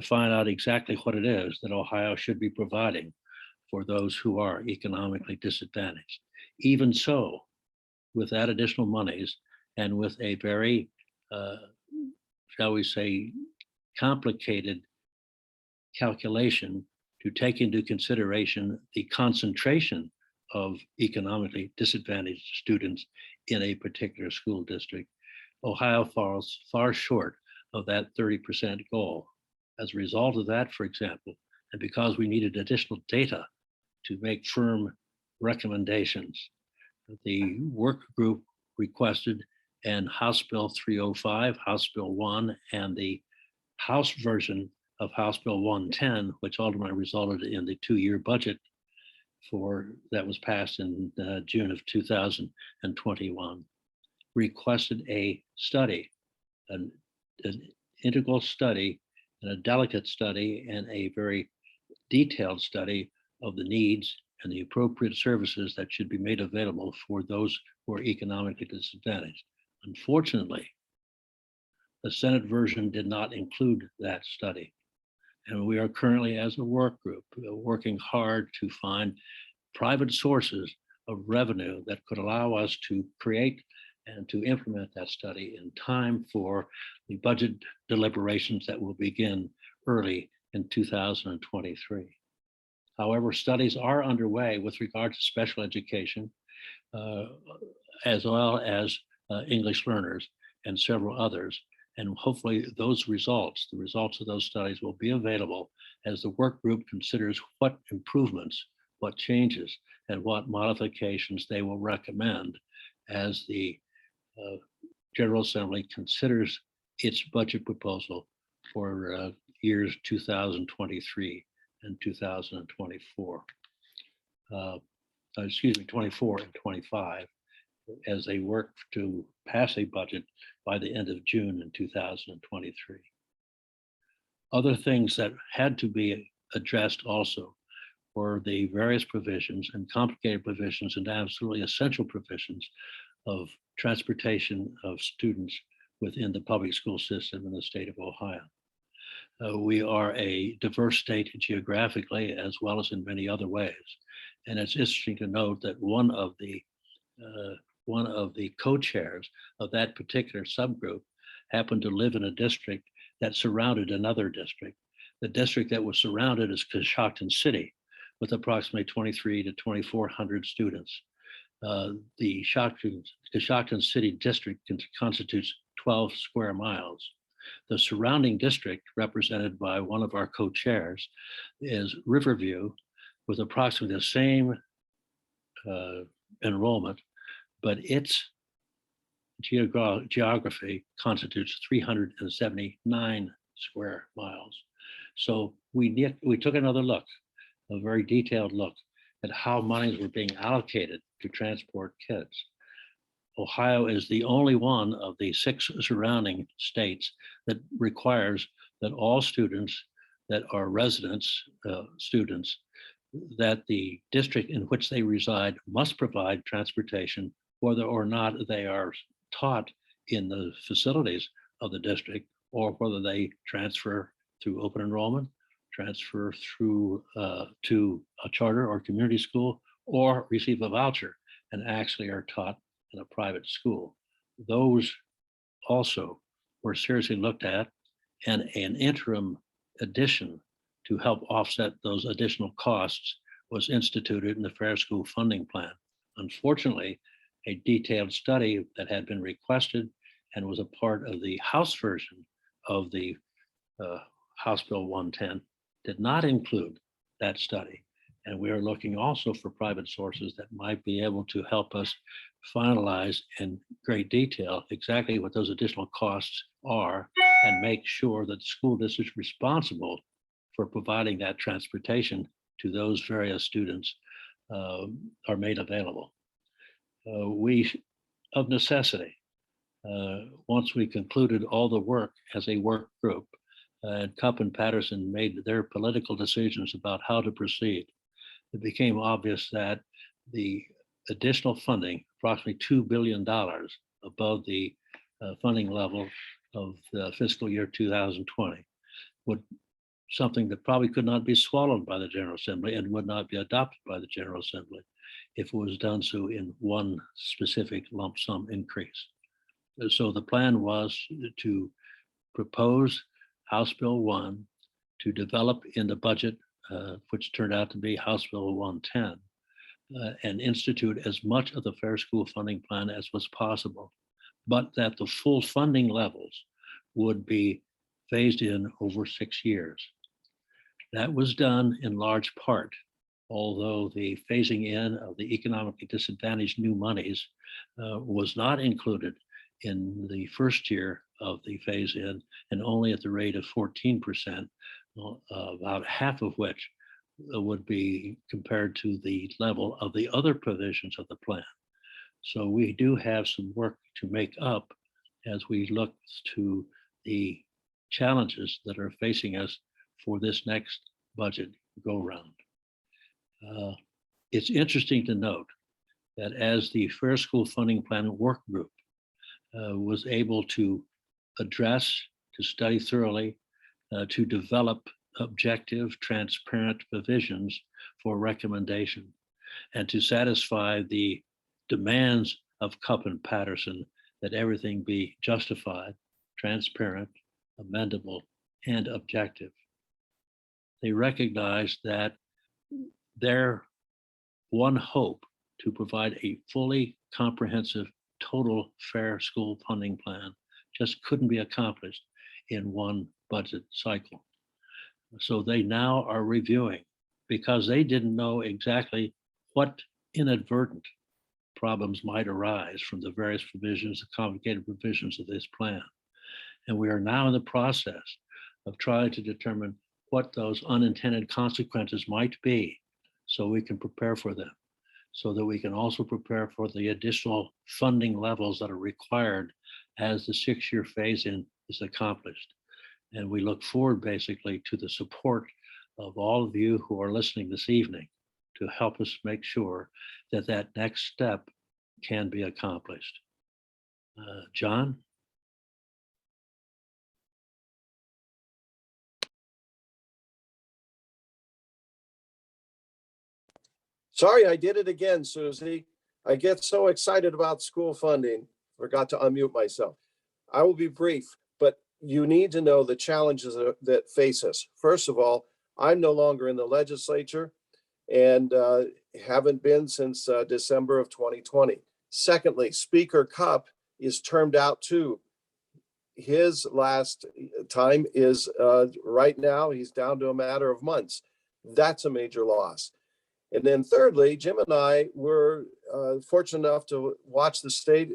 find out exactly what it is that Ohio should be providing for those who are economically disadvantaged. Even so, with that additional monies and with a very, shall we say, complicated calculation to take into consideration the concentration of economically disadvantaged students in a particular school district, Ohio falls far short of that 30% goal. As a result of that, for example, and because we needed additional data to make firm recommendations, the work group requested and House Bill 305, House Bill 1, and the House version of House Bill 110, which ultimately resulted in the 2-year budget that was passed in June of 2021, requested a study, an integral study, and a delicate study, and a very detailed study of the needs and the appropriate services that should be made available for those who are economically disadvantaged. Unfortunately, the Senate version did not include that study. And we are currently, as a work group, working hard to find private sources of revenue that could allow us to create and to implement that study in time for the budget deliberations that will begin early in 2023. However, studies are underway with regard to special education, as well as English learners and several others. And hopefully those results, the results of those studies, will be available as the work group considers what improvements, what changes, and what modifications they will recommend as the General Assembly considers its budget proposal for years 2023 and 2024. 24 and 25, as they work to pass a budget by the end of June in 2023. Other things that had to be addressed also were the various provisions and complicated provisions and absolutely essential provisions of transportation of students within the public school system in the state of Ohio. We are a diverse state geographically as well as in many other ways. And it's interesting to note that one of the co-chairs of that particular subgroup happened to live in a district that surrounded another district. The district that was surrounded is Coshocton City, with approximately 23 to 2,400 students. The Coshocton City district constitutes 12 square miles. The surrounding district, represented by one of our co-chairs, is Riverview, with approximately the same enrollment, but its geography constitutes 379 square miles. So we took another look, a very detailed look at how monies were being allocated to transport kids. Ohio is the only one of the 6 surrounding states that requires that all students that are residents, students, that the district in which they reside must provide transportation, whether or not they are taught in the facilities of the district, or whether they transfer through open enrollment, transfer through to a charter or community school, or receive a voucher and actually are taught in a private school. Those also were seriously looked at, and an interim addition to help offset those additional costs was instituted in the Fair School Funding Plan. Unfortunately, a detailed study that had been requested and was a part of the House version of the House Bill 110 did not include that study. And we are looking also for private sources that might be able to help us finalize in great detail exactly what those additional costs are and make sure that the school district is responsible for providing that transportation to those various students are made available. We, of necessity, once we concluded all the work as a work group, and Cupp and Patterson made their political decisions about how to proceed, it became obvious that the additional funding, approximately $2 billion above the funding level of the fiscal year 2020, would something that probably could not be swallowed by the General Assembly and would not be adopted by the General Assembly if it was done so in one specific lump sum increase. So the plan was to propose House Bill 1 to develop in the budget, which turned out to be House Bill 110, and institute as much of the Fair School Funding Plan as was possible, but that the full funding levels would be phased in over 6 years. That was done in large part, although the phasing in of the economically disadvantaged new monies was not included in the first year of the phase in, and only at the rate of 14%, about half of which would be compared to the level of the other provisions of the plan. So we do have some work to make up as we look to the challenges that are facing us for this next budget go round. It's interesting to note that as the Fair School Funding Plan work group was able to address, to study thoroughly, to develop objective, transparent provisions for recommendation, and to satisfy the demands of Cupp and Patterson that everything be justified, transparent, amendable, and objective. They recognize that their one hope to provide a fully comprehensive, total fair school funding plan just couldn't be accomplished in one budget cycle. So they now are reviewing, because they didn't know exactly what inadvertent problems might arise from the various provisions, the complicated provisions of this plan. And we are now in the process of trying to determine what those unintended consequences might be so we can prepare for them, so that we can also prepare for the additional funding levels that are required as the 6-year phase-in is accomplished. And we look forward basically to the support of all of you who are listening this evening to help us make sure that that next step can be accomplished. John? Sorry, I did it again, Susie. I get so excited about school funding, forgot to unmute myself. I will be brief, but you need to know the challenges that face us. First of all, I'm no longer in the legislature and haven't been since December of 2020. Secondly, Speaker Cupp is termed out too. His last time is right now, he's down to a matter of months. That's a major loss. And then thirdly, Jim and I were fortunate enough to watch the state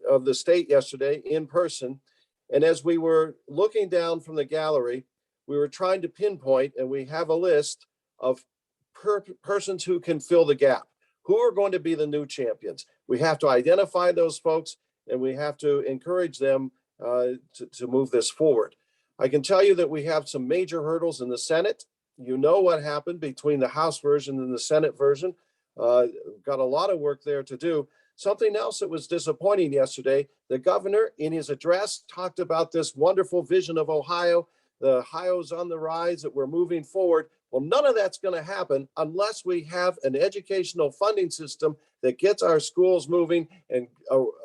of the state yesterday in person. And as we were looking down from the gallery, we were trying to pinpoint, and we have a list of persons who can fill the gap. Who are going to be the new champions? We have to identify those folks, and we have to encourage them to move this forward. I can tell you that we have some major hurdles in the Senate. You know what happened between the House version and the Senate version. Got a lot of work there to do. Something else that was disappointing yesterday, the governor in his address talked about this wonderful vision of Ohio. The Ohio's on the rise, that we're moving forward. Well, none of that's going to happen unless we have an educational funding system that gets our schools moving and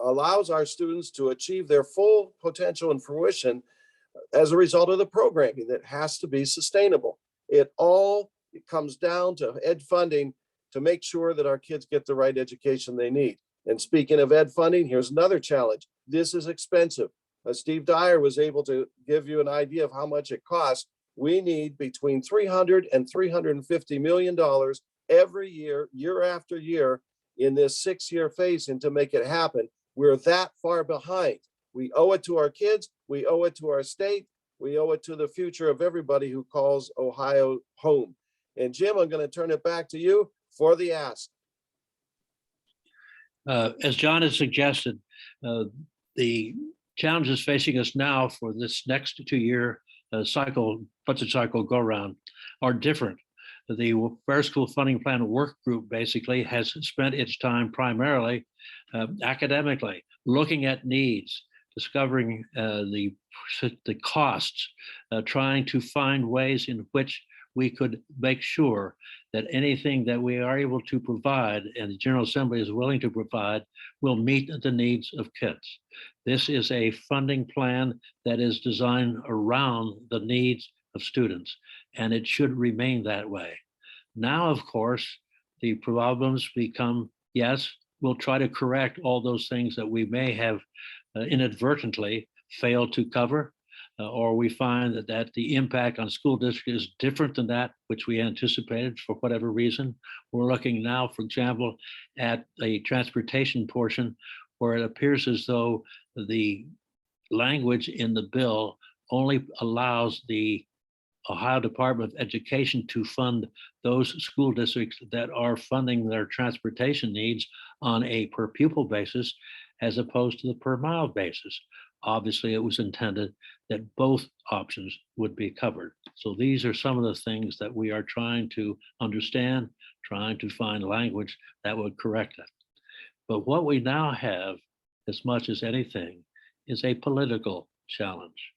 allows our students to achieve their full potential and fruition as a result of the programming that has to be sustainable. It all it comes down to ed funding to make sure that our kids get the right education they need. And speaking of ed funding, here's another challenge. This is expensive. Steve Dyer was able to give you an idea of how much it costs. We need between $300 and $350 million every year, year after year, in this 6-year phase-in to make it happen. We're that far behind. We owe it to our kids. We owe it to our state. We owe it to the future of everybody who calls Ohio home. And Jim, I'm going to turn it back to you for the ask. As John has suggested, the challenges facing us now for this next 2-year budget cycle go around are different. The Fair School Funding Plan Work Group basically has spent its time primarily academically, looking at needs, discovering the costs, trying to find ways in which we could make sure that anything that we are able to provide and the General Assembly is willing to provide will meet the needs of kids. This is a funding plan that is designed around the needs of students, and it should remain that way. Now, of course, the problems become, yes, we'll try to correct all those things that we may have inadvertently failed to cover, or we find that the impact on school districts is different than that which we anticipated for whatever reason. We're looking now, for example, at a transportation portion where it appears as though the language in the bill only allows the Ohio Department of Education to fund those school districts that are funding their transportation needs on a per pupil basis as opposed to the per mile basis. Obviously, it was intended that both options would be covered. So these are some of the things that we are trying to understand, trying to find language that would correct it. But what we now have, as much as anything, is a political challenge.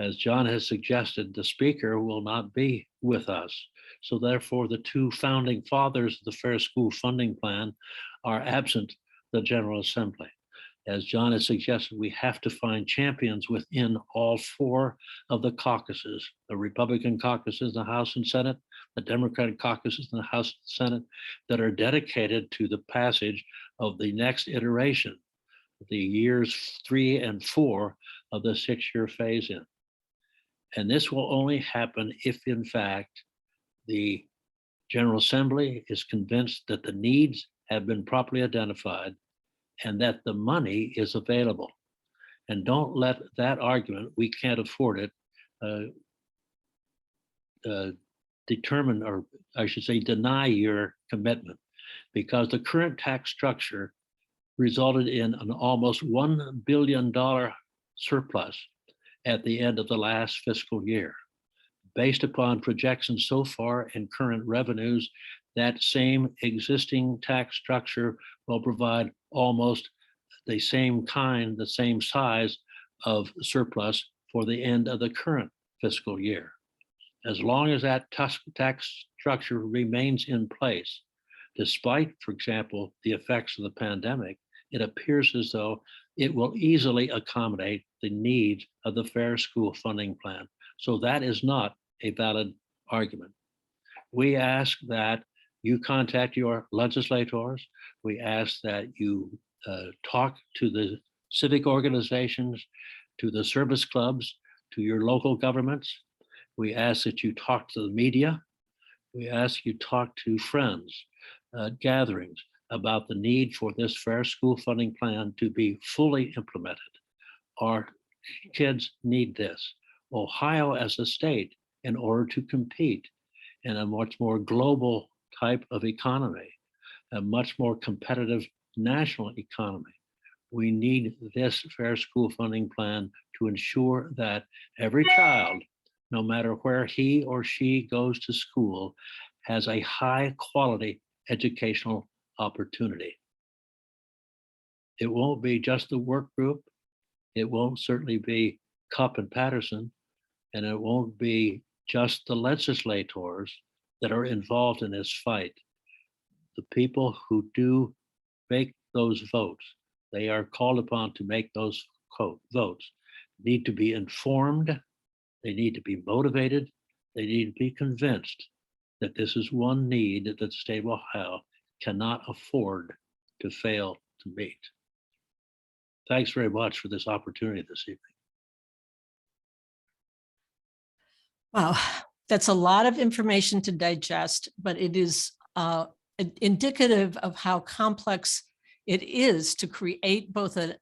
As John has suggested, the speaker will not be with us. So therefore, the two founding fathers of the Fair School Funding Plan are absent the General Assembly. As John has suggested, we have to find champions within all 4 of the caucuses, the Republican caucuses in the House and Senate, the Democratic caucuses in the House and Senate, that are dedicated to the passage of the next iteration, the years 3 and 4 of the 6-year phase-in. And this will only happen if, in fact, the General Assembly is convinced that the needs have been properly identified and that the money is available. And don't let that argument, we can't afford it, determine, or I should say, deny your commitment, because the current tax structure resulted in an almost $1 billion surplus at the end of the last fiscal year. Based upon projections so far and current revenues, that same existing tax structure will provide almost the same kind, the same size of surplus for the end of the current fiscal year. As long as that tax structure remains in place, despite, for example, the effects of the pandemic, it appears as though it will easily accommodate the needs of the Fair School Funding Plan. So that is not a valid argument. We ask that you contact your legislators. We ask that you talk to the civic organizations, to the service clubs, to your local governments. We ask that you talk to the media. We ask you talk to friends, gatherings about the need for this Fair School Funding Plan to be fully implemented. Our kids need this. Ohio as a state, in order to compete in a much more global type of economy, a much more competitive national economy. We need this Fair School Funding Plan to ensure that every child, no matter where he or she goes to school, has a high quality educational opportunity. It won't be just the work group. It won't certainly be Cupp and Patterson, and it won't be just the legislators that are involved in this fight. The people who do make those votes, they are called upon to make those votes, need to be informed, they need to be motivated, they need to be convinced that this is one need that the state of Ohio cannot afford to fail to meet. Thanks very much for this opportunity this evening. Wow, that's a lot of information to digest, but it is indicative of how complex it is to create both a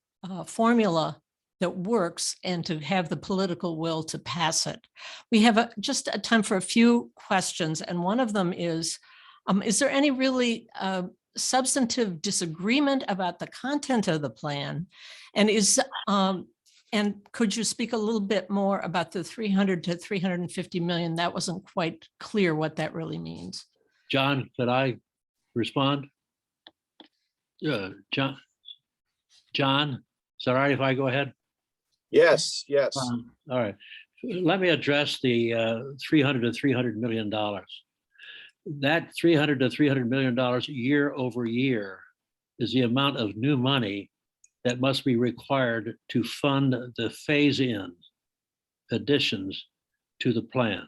formula that works and to have the political will to pass it. We have just a time for a few questions, and one of them is there any really substantive disagreement about the content of the plan? And could you speak a little bit more about the 300 to 350 million? That wasn't quite clear what that really means. John, could I respond? John, is that all right if I go ahead? Yes, yes. All right. Let me address the 300 to 300 million dollars. That 300 to 300 million dollars year over year is the amount of new money that must be required to fund the phase-in additions to the plan.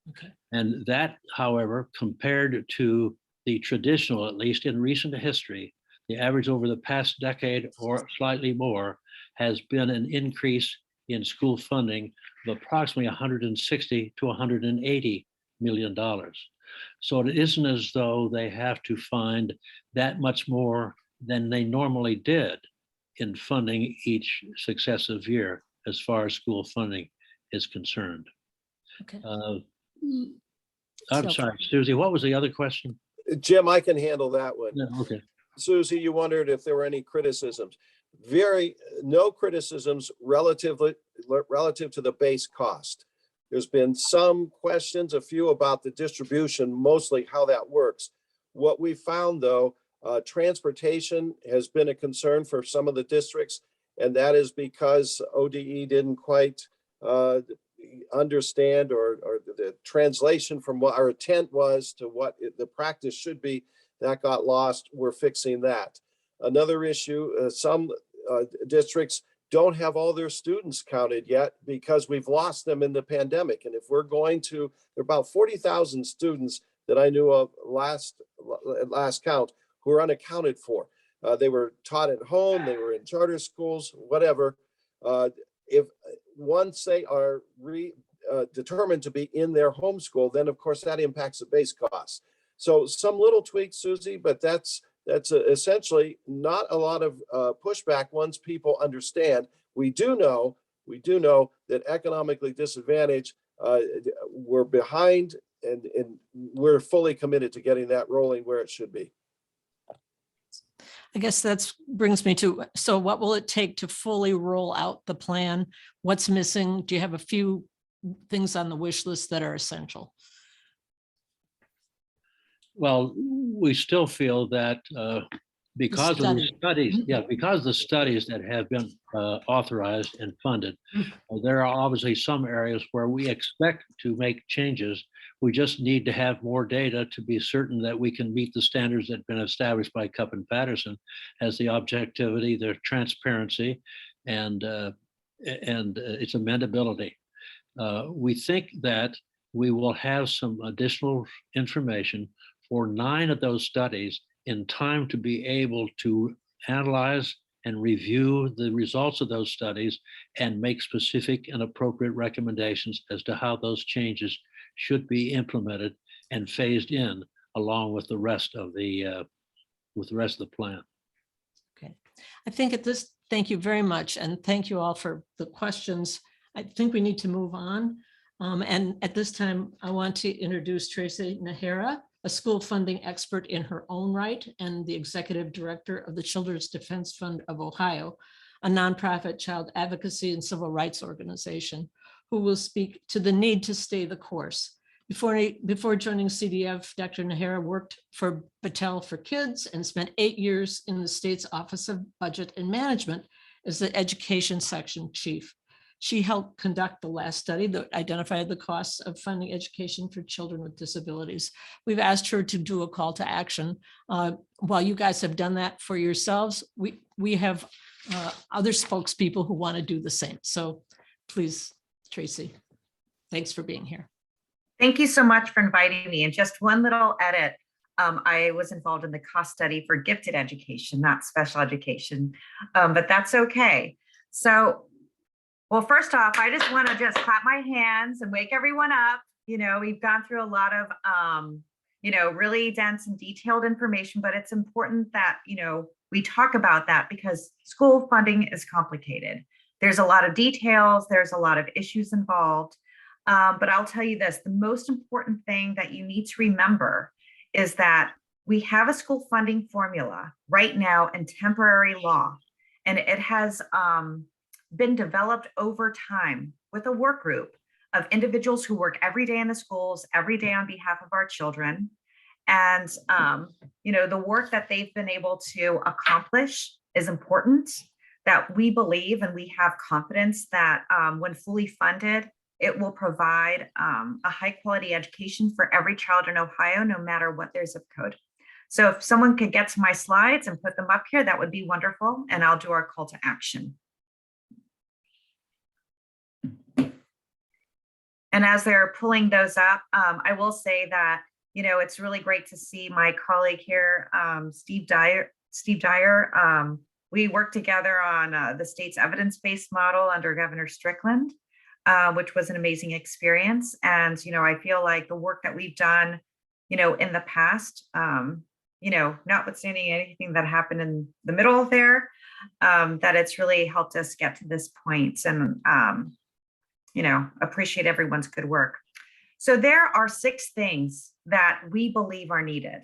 Okay. And that, however, compared to the traditional, at least in recent history, the average over the past decade or slightly more has been an increase in school funding of approximately 160 to 180 million dollars. So it isn't as though they have to find that much more than they normally did in funding each successive year as far as school funding is concerned. Okay. I'm So- sorry, Susie, what was the other question? Jim, I can handle that one. Yeah, okay. Susie, you wondered if there were any criticisms. No criticisms relative to the base cost. There's been some questions, a few about the distribution, mostly how that works. What we found though, transportation has been a concern for some of the districts, and that is because ODE didn't quite understand or the translation from what our intent was to what the practice should be. That got lost. We're fixing that. Another issue, some districts don't have all their students counted yet because we've lost them in the pandemic. And if we're going to, there are about 40,000 students that I knew of last count who are unaccounted for. They were taught at home, they were in charter schools, whatever. If once they are determined to be in their home school, then of course that impacts the base costs. So some little tweaks, Susie, but that's essentially not a lot of pushback once people understand. We do know that economically disadvantaged, we're behind, and we're fully committed to getting that rolling where it should be. I guess that brings me to, so what will it take to fully roll out the plan? What's missing? Do you have a few things on the wish list that are essential? Well, we still feel that because of the studies, because the studies that have been authorized and funded, there are obviously some areas where we expect to make changes. We just need to have more data to be certain that we can meet the standards that have been established by Cupp and Patterson as the objectivity, the transparency, and its amendability. We think that we will have some additional information for 9 of those studies in time to be able to analyze and review the results of those studies and make specific and appropriate recommendations as to how those changes should be implemented and phased in along with the rest of the plan. Okay, I think at this, thank you very much. And thank you all for the questions. I think we need to move on. And at this time, I want to introduce Tracy Nahara, a school funding expert in her own right and the executive director of the Children's Defense Fund of Ohio, a nonprofit child advocacy and civil rights organization, who will speak to the need to stay the course. Before joining CDF, Dr. Nahara worked for Battelle for Kids and spent 8 years in the state's Office of Budget and Management as the education section chief. She helped conduct the last study that identified the costs of funding education for children with disabilities. We've asked her to do a call to action. While you guys have done that for yourselves, we have other spokespeople who want to do the same. So please, Tracy, thanks for being here. Thank you so much for inviting me. And just one little edit. I was involved in the cost study for gifted education, not special education, but that's okay. So, well, first off, I just want to just clap my hands and wake everyone up. You know, we've gone through a lot of, really dense and detailed information, but it's important that, we talk about that because school funding is complicated. There's a lot of details, there's a lot of issues involved. But I'll tell you this, the most important thing that you need to remember is that we have a school funding formula right now in temporary law, and it has been developed over time with a work group of individuals who work every day in the schools, every day on behalf of our children. And, the work that they've been able to accomplish is important, that we believe and we have confidence that when fully funded, it will provide a high quality education for every child in Ohio, no matter what their zip code. So if someone could get to my slides and put them up here, that would be wonderful. And I'll do our call to action. And as they're pulling those up, I will say that, it's really great to see my colleague here, Steve Dyer. We worked together on the state's evidence-based model under Governor Strickland, which was an amazing experience. And, I feel like the work that we've done, in the past, notwithstanding anything that happened in the middle there, that it's really helped us get to this point and, appreciate everyone's good work. So there are 6 things that we believe are needed.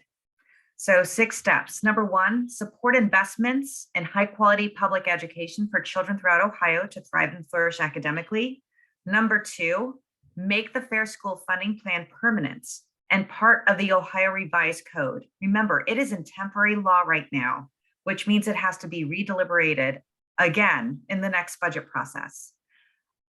So 6 steps. Number 1, support investments in high quality public education for children throughout Ohio to thrive and flourish academically. Number 2, make the Fair School Funding Plan permanent and part of the Ohio Revised Code. Remember, it is in temporary law right now, which means it has to be redeliberated again in the next budget process.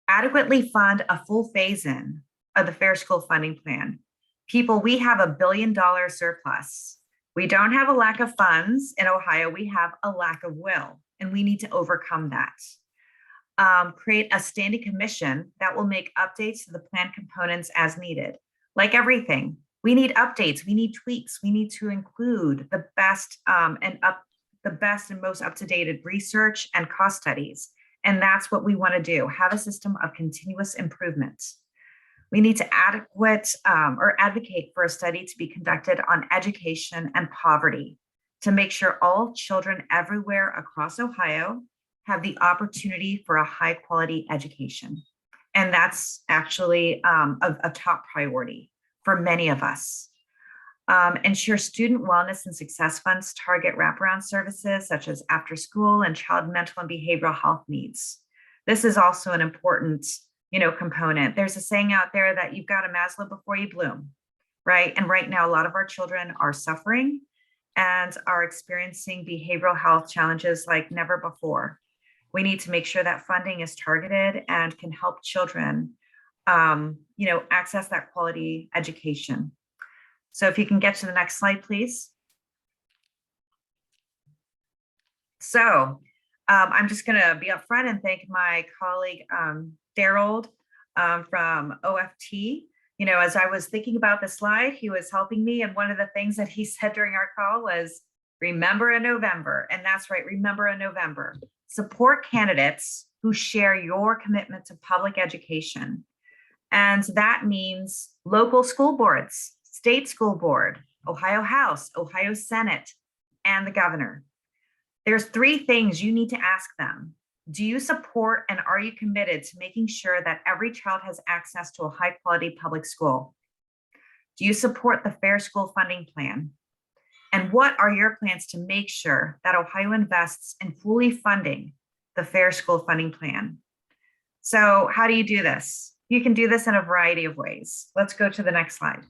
Adequately fund a full phase-in of the Fair School Funding Plan. People, we have $1 billion surplus. We don't have a lack of funds in Ohio, we have a lack of will, and we need to overcome that. Create a standing commission that will make updates to the plan components as needed. Like everything, we need updates, we need tweaks, we need to include the best and most up-to-date research and cost studies. And that's what we want to do, have a system of continuous improvement. We need to advocate for a study to be conducted on education and poverty to make sure all children everywhere across Ohio have the opportunity for a high quality education. And that's actually a top priority for many of us. Ensure student wellness and success funds target wraparound services such as after school and child mental and behavioral health needs. This is also an important component. There's a saying out there that you've got to Maslow before you bloom, right? And right now, a lot of our children are suffering and are experiencing behavioral health challenges like never before. We need to make sure that funding is targeted and can help children, access that quality education. So if you can get to the next slide, please. So I'm just going to be upfront and thank my colleague, DeRolph from OFT. As I was thinking about the slide, he was helping me. And one of the things that he said during our call was, remember in November. And that's right, remember in November. Support candidates who share your commitment to public education. And that means local school boards, state school board, Ohio House, Ohio Senate, and the governor. There's 3 things you need to ask them. Do you support and are you committed to making sure that every child has access to a high quality public school? Do you support the Fair School Funding Plan? And what are your plans to make sure that Ohio invests in fully funding the Fair School Funding Plan? So how do you do this? You can do this in a variety of ways. Let's go to the next slide.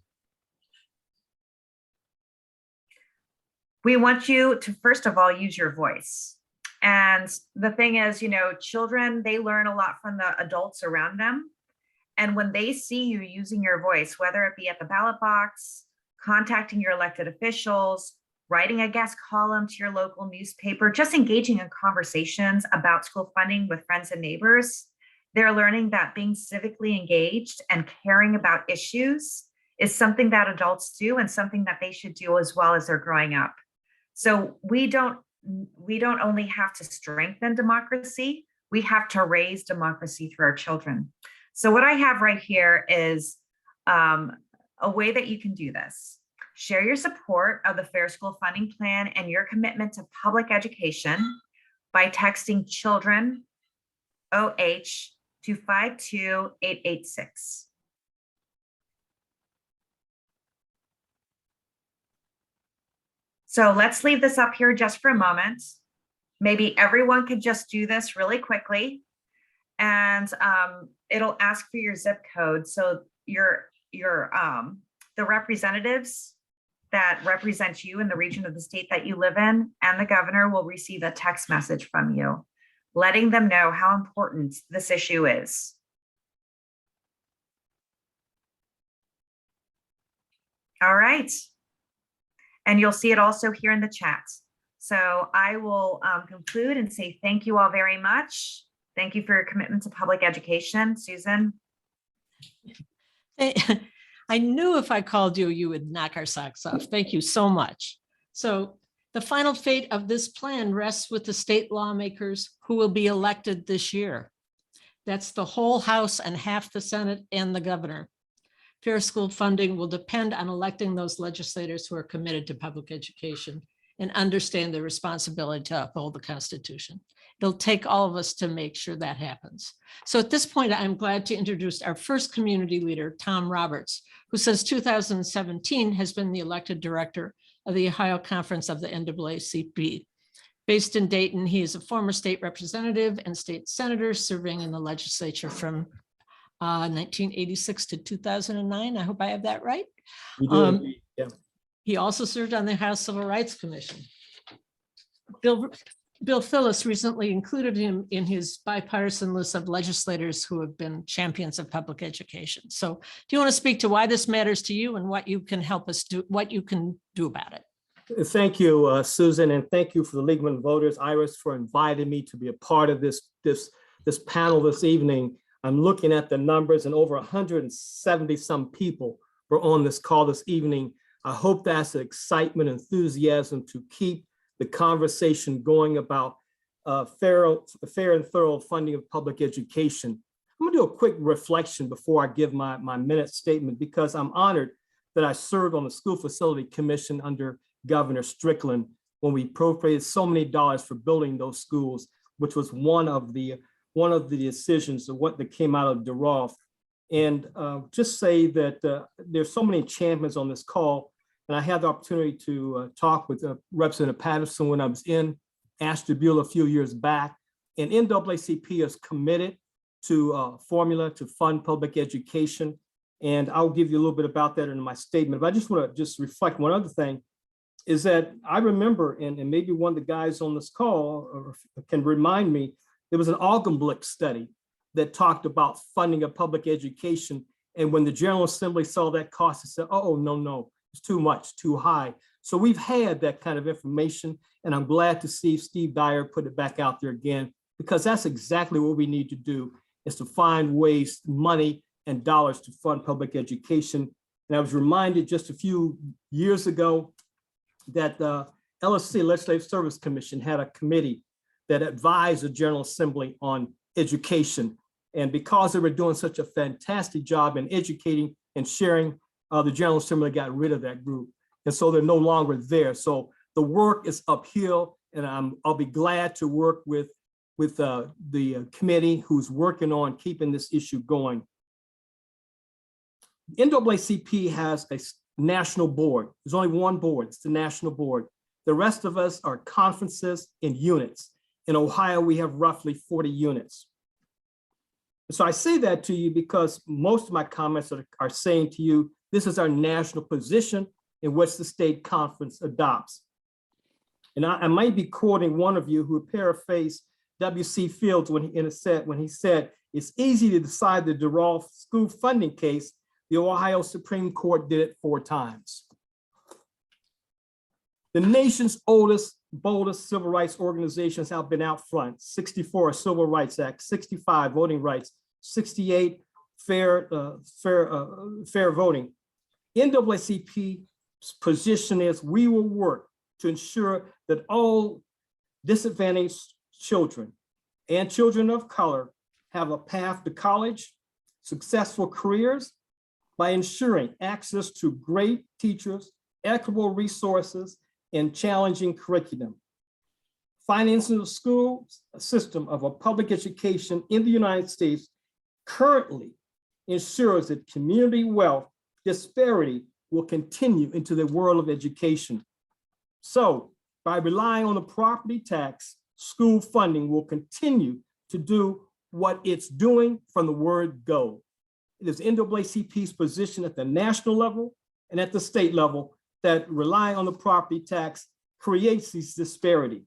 We want you to, first of all, use your voice. And the thing is, children, they learn a lot from the adults around them. And when they see you using your voice, whether it be at the ballot box, contacting your elected officials, writing a guest column to your local newspaper, just engaging in conversations about school funding with friends and neighbors, They're learning that being civically engaged and caring about issues is something that adults do and something that they should do as well as they're growing up. So we don't only have to strengthen democracy, we have to raise democracy through our children. So what I have right here is a way that you can do this. Share your support of the Fair School Funding Plan and your commitment to public education by texting children OH to 52886. So let's leave this up here just for a moment. Maybe everyone could just do this really quickly, and it'll ask for your zip code. So the representatives that represent you in the region of the state that you live in and the governor will receive a text message from you, letting them know how important this issue is. All right. And you'll see it also here in the chat. So I will conclude and say thank you all very much. Thank you for your commitment to public education. Susan? I knew if I called you, you would knock our socks off. Thank you so much. So the final fate of this plan rests with the state lawmakers who will be elected this year. That's the whole House and half the Senate and the governor. Fair school funding will depend on electing those legislators who are committed to public education and understand their responsibility to uphold the Constitution. It'll take all of us to make sure that happens. So at this point, I'm glad to introduce our first community leader, Tom Roberts, who since 2017 has been the elected director of the Ohio Conference of the NAACP. Based in Dayton, he is a former state representative and state senator serving in the legislature from 1986 to 2009. I hope I have that right. You do indeed, yeah. He also served on the House Civil Rights Commission. Bill Phillis recently included him in his bipartisan list of legislators who have been champions of public education. So do you want to speak to why this matters to you and what you can help us do, what you can do about it? Thank you, Susan, and thank you for the League of Women Voters, Iris, for inviting me to be a part of this panel this evening. I'm looking at the numbers, and over 170 some people were on this call this evening. I hope that's excitement, enthusiasm to keep the conversation going about fair and thorough funding of public education. I'm gonna do a quick reflection before I give my minute statement, because I'm honored that I served on the School Facility Commission under Governor Strickland when we appropriated so many dollars for building those schools, which was one of the decisions of what that came out of DeRolph. And just say that there's so many champions on this call, and I had the opportunity to talk with Representative Patterson when I was in Ashtabula a few years back. And NAACP is committed to a formula to fund public education. And I'll give you a little bit about that in my statement, but I just want to reflect one other thing, is that I remember, and maybe one of the guys on this call can remind me, there was an Augenblick study that talked about funding of public education. And when the General Assembly saw that cost, it said, oh, no, it's too much, too high. So we've had that kind of information, and I'm glad to see Steve Dyer put it back out there again, because that's exactly what we need to do, is to find ways, money and dollars to fund public education. And I was reminded just a few years ago that the LSC, Legislative Service Commission, had a committee that advised the General Assembly on education. And because they were doing such a fantastic job in educating and sharing, the General Assembly got rid of that group. And so they're no longer there. So the work is uphill, and I'll be glad to work with the committee who's working on keeping this issue going. NAACP has a national board. There's only one board, it's the national board. The rest of us are conferences and units. In Ohio, we have roughly 40 units. So I say that to you because most of my comments are saying to you, this is our national position in which the state conference adopts. And I might be quoting one of you who paraphrased W.C. Fields when he said, it's easy to decide the DeRolph school funding case. The Ohio Supreme Court did it 4 times. The nation's oldest, boldest civil rights organizations have been out front. 64 Civil Rights Act, 65 Voting Rights, 68 fair voting. NAACP's position is we will work to ensure that all disadvantaged children and children of color have a path to college, successful careers, by ensuring access to great teachers, equitable resources, and challenging curriculum. Financing the school system of a public education in the United States currently ensures that community wealth disparity will continue into the world of education. So by relying on the property tax, school funding will continue to do what it's doing from the word go. It is NAACP's position at the national level and at the state level that relying on the property tax creates these disparity.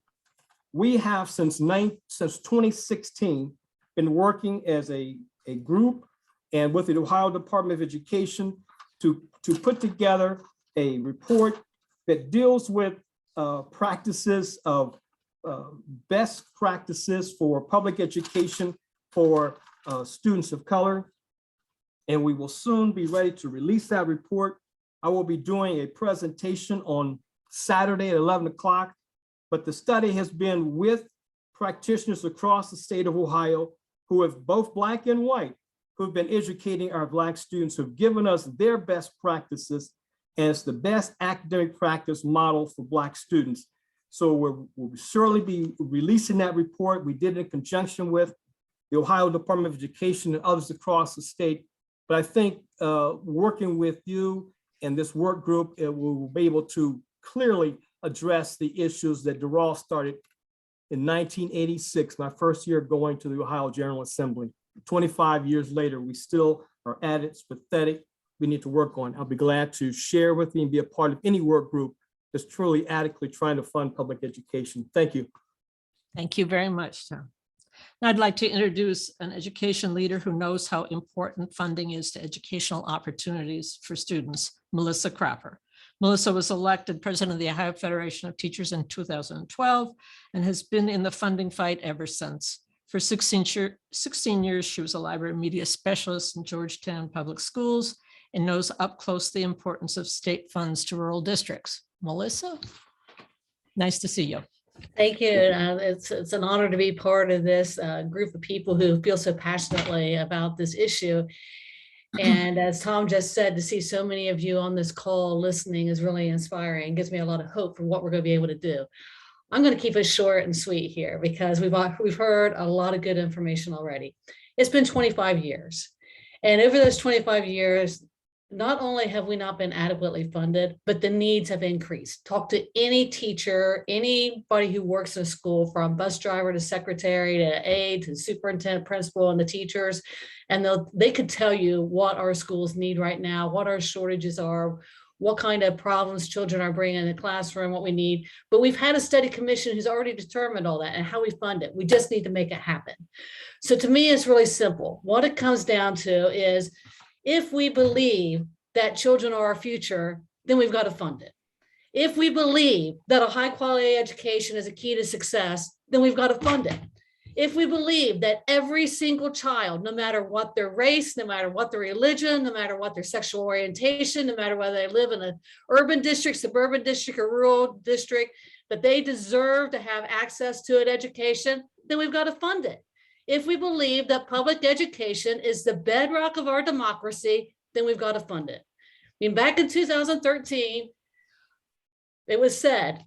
We have since 2016 been working as a group and with the Ohio Department of Education to put together a report that deals with practices of best practices for public education for students of color. And we will soon be ready to release that report. I will be doing a presentation on Saturday at 11 o'clock, but the study has been with practitioners across the state of Ohio who have both Black and white, who have been educating our Black students, who have given us their best practices as the best academic practice model for Black students. So we'll surely be releasing that report. We did it in conjunction with the Ohio Department of Education and others across the state. But I think working with you and this work group, it will be able to clearly address the issues that DeRolph started in 1986, my first year going to the Ohio General Assembly. 25 years later, we still are at it. It's pathetic. We need to work on. I'll be glad to share with you and be a part of any work group that's truly adequately trying to fund public education. Thank you. Thank you very much, Tom. Now I'd like to introduce an education leader who knows how important funding is to educational opportunities for students, Melissa Crapper. Melissa was elected president of the Ohio Federation of Teachers in 2012 and has been in the funding fight ever since. For 16 years, she was a library media specialist in Georgetown Public Schools and knows up close the importance of state funds to rural districts. Melissa, nice to see you. Thank you. It's an honor to be part of this group of people who feel so passionately about this issue. And as Tom just said, to see so many of you on this call listening is really inspiring. It gives me a lot of hope for what we're going to be able to do. I'm going to keep it short and sweet here because we've heard a lot of good information already. It's been 25 years. And over those 25 years, not only have we not been adequately funded, but the needs have increased. Talk to any teacher, anybody who works in a school, from bus driver to secretary to aide to superintendent, principal, and the teachers, and they could tell you what our schools need right now, what our shortages are, what kind of problems children are bringing in the classroom, what we need. But we've had a study commission who's already determined all that and how we fund it. We just need to make it happen. So to me, it's really simple. What it comes down to is, if we believe that children are our future, then we've got to fund it. If we believe that a high quality education is a key to success, then we've got to fund it. If we believe that every single child, no matter what their race, no matter what their religion, no matter what their sexual orientation, no matter whether they live in an urban district, suburban district, or rural district, that they deserve to have access to an education, then we've got to fund it. If we believe that public education is the bedrock of our democracy, then we've got to fund it. I mean, back in 2013, it was said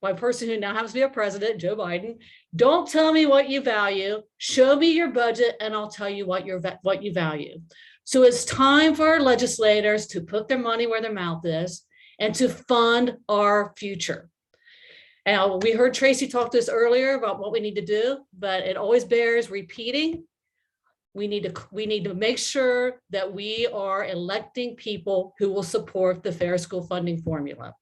by a person who now happens to be our president, Joe Biden, don't tell me what you value, show me your budget and I'll tell you what you value. So it's time for our legislators to put their money where their mouth is and to fund our future. And we heard Tracy talk to us earlier about what we need to do, but it always bears repeating. We need to make sure that we are electing people who will support the fair school funding formula.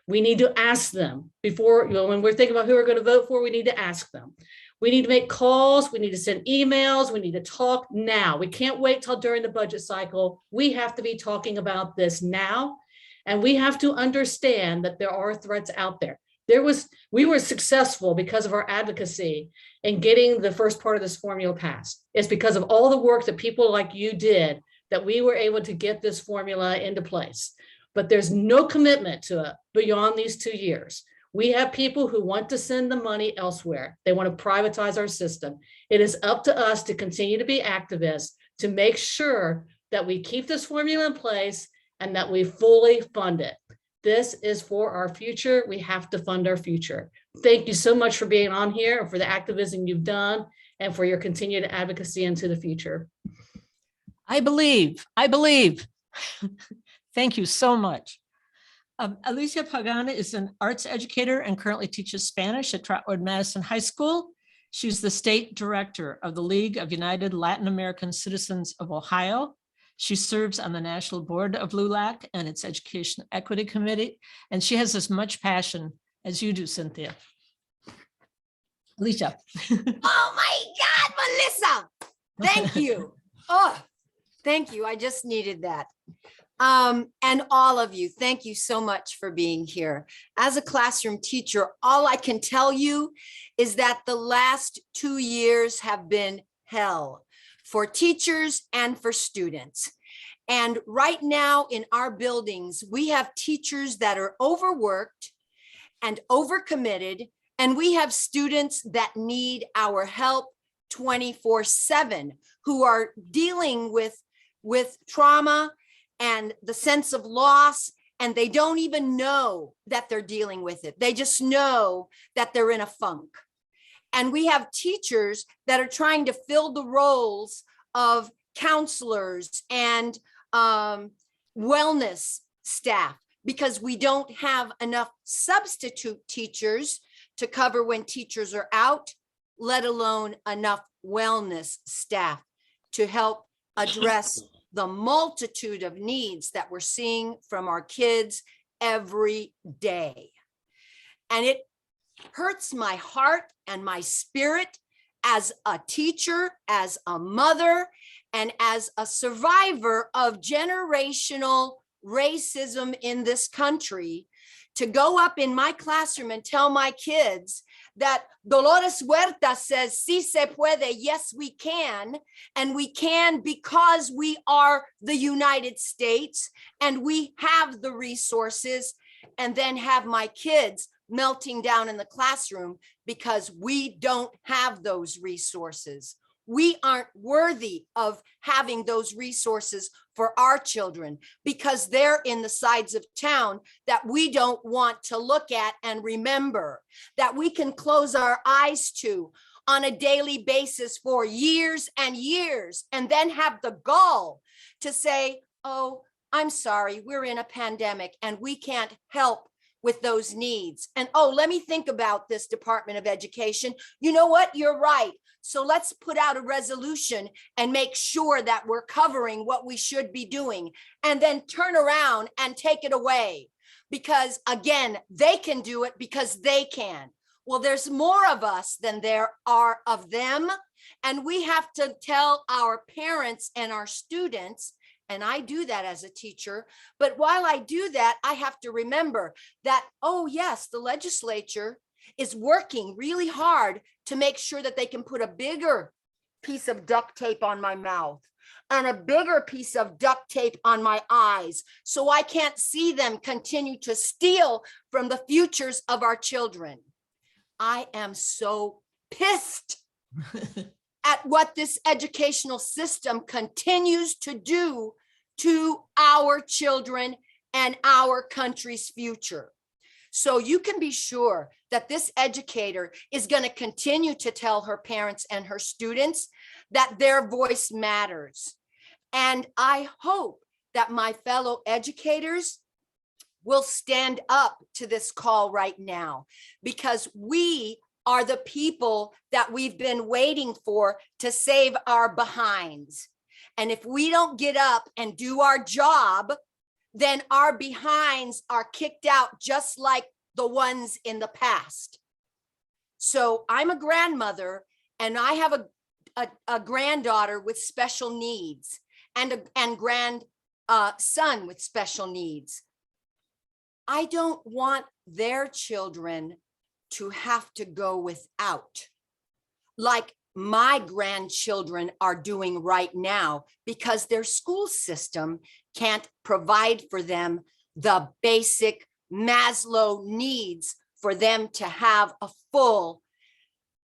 We need to ask them before, when we're thinking about who we're going to vote for, we need to ask them. We need to make calls. We need to send emails. We need to talk now. We can't wait till during the budget cycle. We have to be talking about this now. And we have to understand that there are threats out there. We were successful because of our advocacy in getting the first part of this formula passed. It's because of all the work that people like you did that we were able to get this formula into place. But there's no commitment to it beyond these 2 years. We have people who want to send the money elsewhere. They want to privatize our system. It is up to us to continue to be activists to make sure that we keep this formula in place and that we fully fund it. This is for our future. We have to fund our future. Thank you so much for being on here and for the activism you've done and for your continued advocacy into the future. I believe. Thank you so much. Alicia Pagana is an arts educator and currently teaches Spanish at Trotwood Madison High School. She's the state director of the League of United Latin American Citizens of Ohio. She serves on the national board of LULAC and its Education Equity Committee, and she has as much passion as you do, Cynthia. Alicia. Oh my God, Melissa, thank you. Oh, thank you. I just needed that. And all of you, thank you so much for being here. As a classroom teacher, all I can tell you is that the last 2 years have been hell for teachers and for students. And right now in our buildings, we have teachers that are overworked and overcommitted, and we have students that need our help 24/7, who are dealing with trauma and the sense of loss, and they don't even know that they're dealing with it. They just know that they're in a funk. And we have teachers that are trying to fill the roles of counselors and wellness staff because we don't have enough substitute teachers to cover when teachers are out, let alone enough wellness staff to help address the multitude of needs that we're seeing from our kids every day. And it hurts my heart and my spirit as a teacher, as a mother, and as a survivor of generational racism in this country to go up in my classroom and tell my kids that Dolores Huerta says, sí se puede, yes, we can. And we can because we are the United States and we have the resources, and then have my kids melting down in the classroom because we don't have those resources. We aren't worthy of having those resources for our children because they're in the sides of town that we don't want to look at and remember, that we can close our eyes to on a daily basis for years and years, and then have the gall to say, oh, I'm sorry, we're in a pandemic and we can't help with those needs. And oh, let me think about this Department of Education. You know what? You're right. So let's put out a resolution and make sure that we're covering what we should be doing, and then turn around and take it away. Because again, they can do it because they can. Well, there's more of us than there are of them. And we have to tell our parents and our students, and I do that as a teacher, but while I do that, I have to remember that, oh yes, the legislature is working really hard to make sure that they can put a bigger piece of duct tape on my mouth and a bigger piece of duct tape on my eyes so I can't see them continue to steal from the futures of our children. I am so pissed at what this educational system continues to do to our children and our country's future. So you can be sure that this educator is going to continue to tell her parents and her students that their voice matters. And I hope that my fellow educators will stand up to this call right now, because we are the people that we've been waiting for to save our behinds. And if we don't get up and do our job, then our behinds are kicked out just like the ones in the past. So I'm a grandmother and I have a granddaughter with special needs and a son with special needs. I don't want their children to have to go without, like my grandchildren are doing right now, because their school system can't provide for them the basic Maslow needs for them to have a full,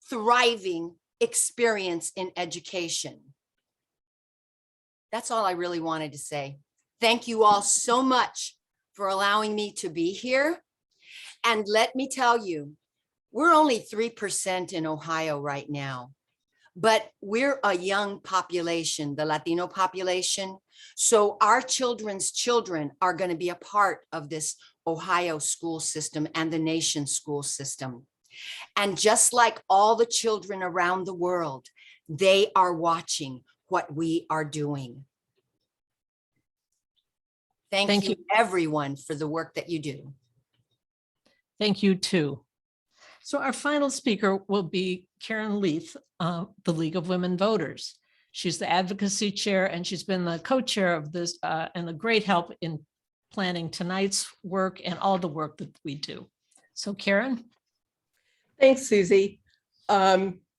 thriving experience in education. That's all I really wanted to say. Thank you all so much for allowing me to be here. And let me tell you, we're only 3% in Ohio right now, but we're a young population, the Latino population. So our children's children are going to be a part of this Ohio school system and the nation's school system. And just like all the children around the world, they are watching what we are doing. Thank you, everyone, for the work that you do. Thank you too. So our final speaker will be Karen Leath, the League of Women Voters. She's the advocacy chair, and she's been the co-chair of this and a great help in planning tonight's work and all the work that we do. So Karen. Thanks, Susie.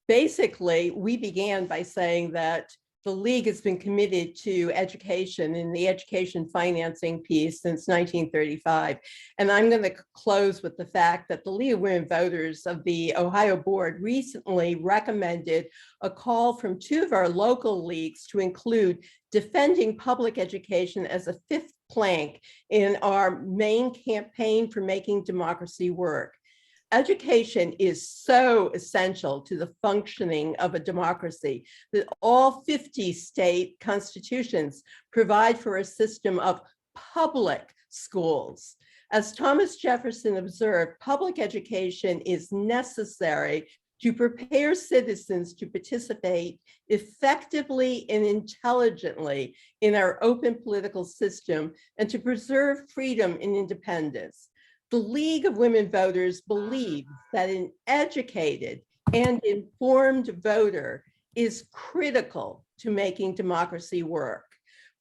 Basically, we began by saying that the League has been committed to education and the education financing piece since 1935. And I'm going to close with the fact that the League of Women Voters of the Ohio Board recently recommended a call from 2 of our local leagues to include defending public education as a 5th plank in our main campaign for making democracy work. Education is so essential to the functioning of a democracy that all 50 state constitutions provide for a system of public schools. As Thomas Jefferson observed, public education is necessary to prepare citizens to participate effectively and intelligently in our open political system and to preserve freedom and independence. The League of Women Voters believes that an educated and informed voter is critical to making democracy work.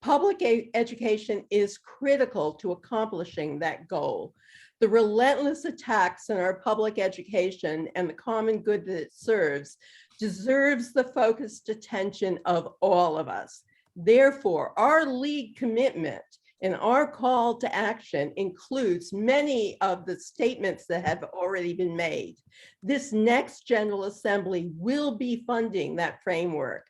Public education is critical to accomplishing that goal. The relentless attacks on our public education and the common good that it serves deserves the focused attention of all of us. Therefore, our League commitment and our call to action includes many of the statements that have already been made. This next General Assembly will be funding that framework.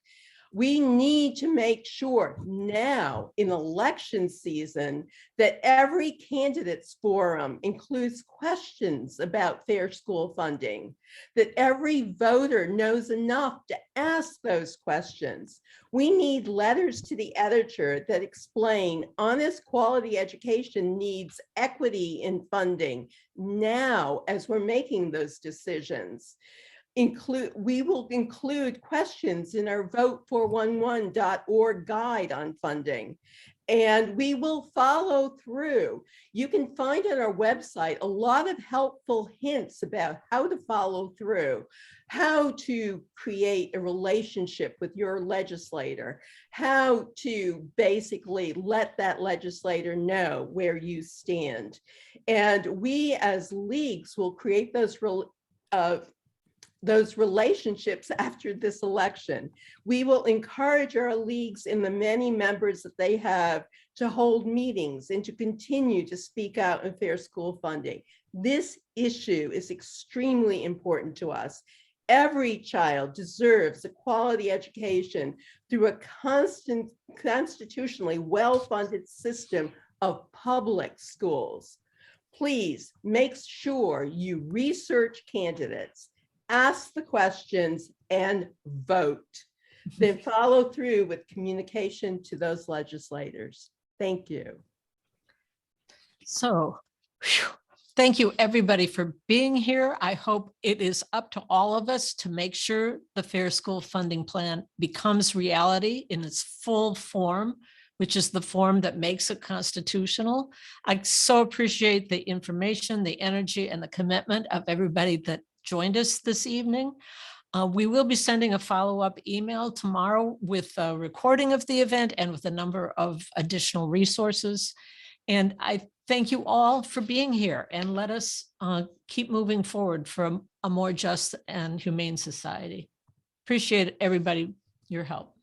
We need to make sure now in election season that every candidates forum includes questions about fair school funding, that every voter knows enough to ask those questions. We need letters to the editor that explain honest quality education needs equity in funding now as we're making those decisions. We will include questions in our vote411.org guide on funding, and we will follow through. You can find on our website a lot of helpful hints about how to follow through, how to create a relationship with your legislator, how to basically let that legislator know where you stand. And we as leagues will create those relationships after this election. We will encourage our leagues and the many members that they have to hold meetings and to continue to speak out on fair school funding. This issue is extremely important to us. Every child deserves a quality education through a constitutionally well-funded system of public schools. Please make sure you research candidates, ask the questions, and vote. Then follow through with communication to those legislators. Thank you. So, thank you everybody for being here. I hope it is up to all of us to make sure the Fair School Funding Plan becomes reality in its full form, which is the form that makes it constitutional. I so appreciate the information, the energy, and the commitment of everybody that joined us this evening. We will be sending a follow-up email tomorrow with a recording of the event and with a number of additional resources. And I thank you all for being here, and let us keep moving forward for a more just and humane society. Appreciate everybody, your help.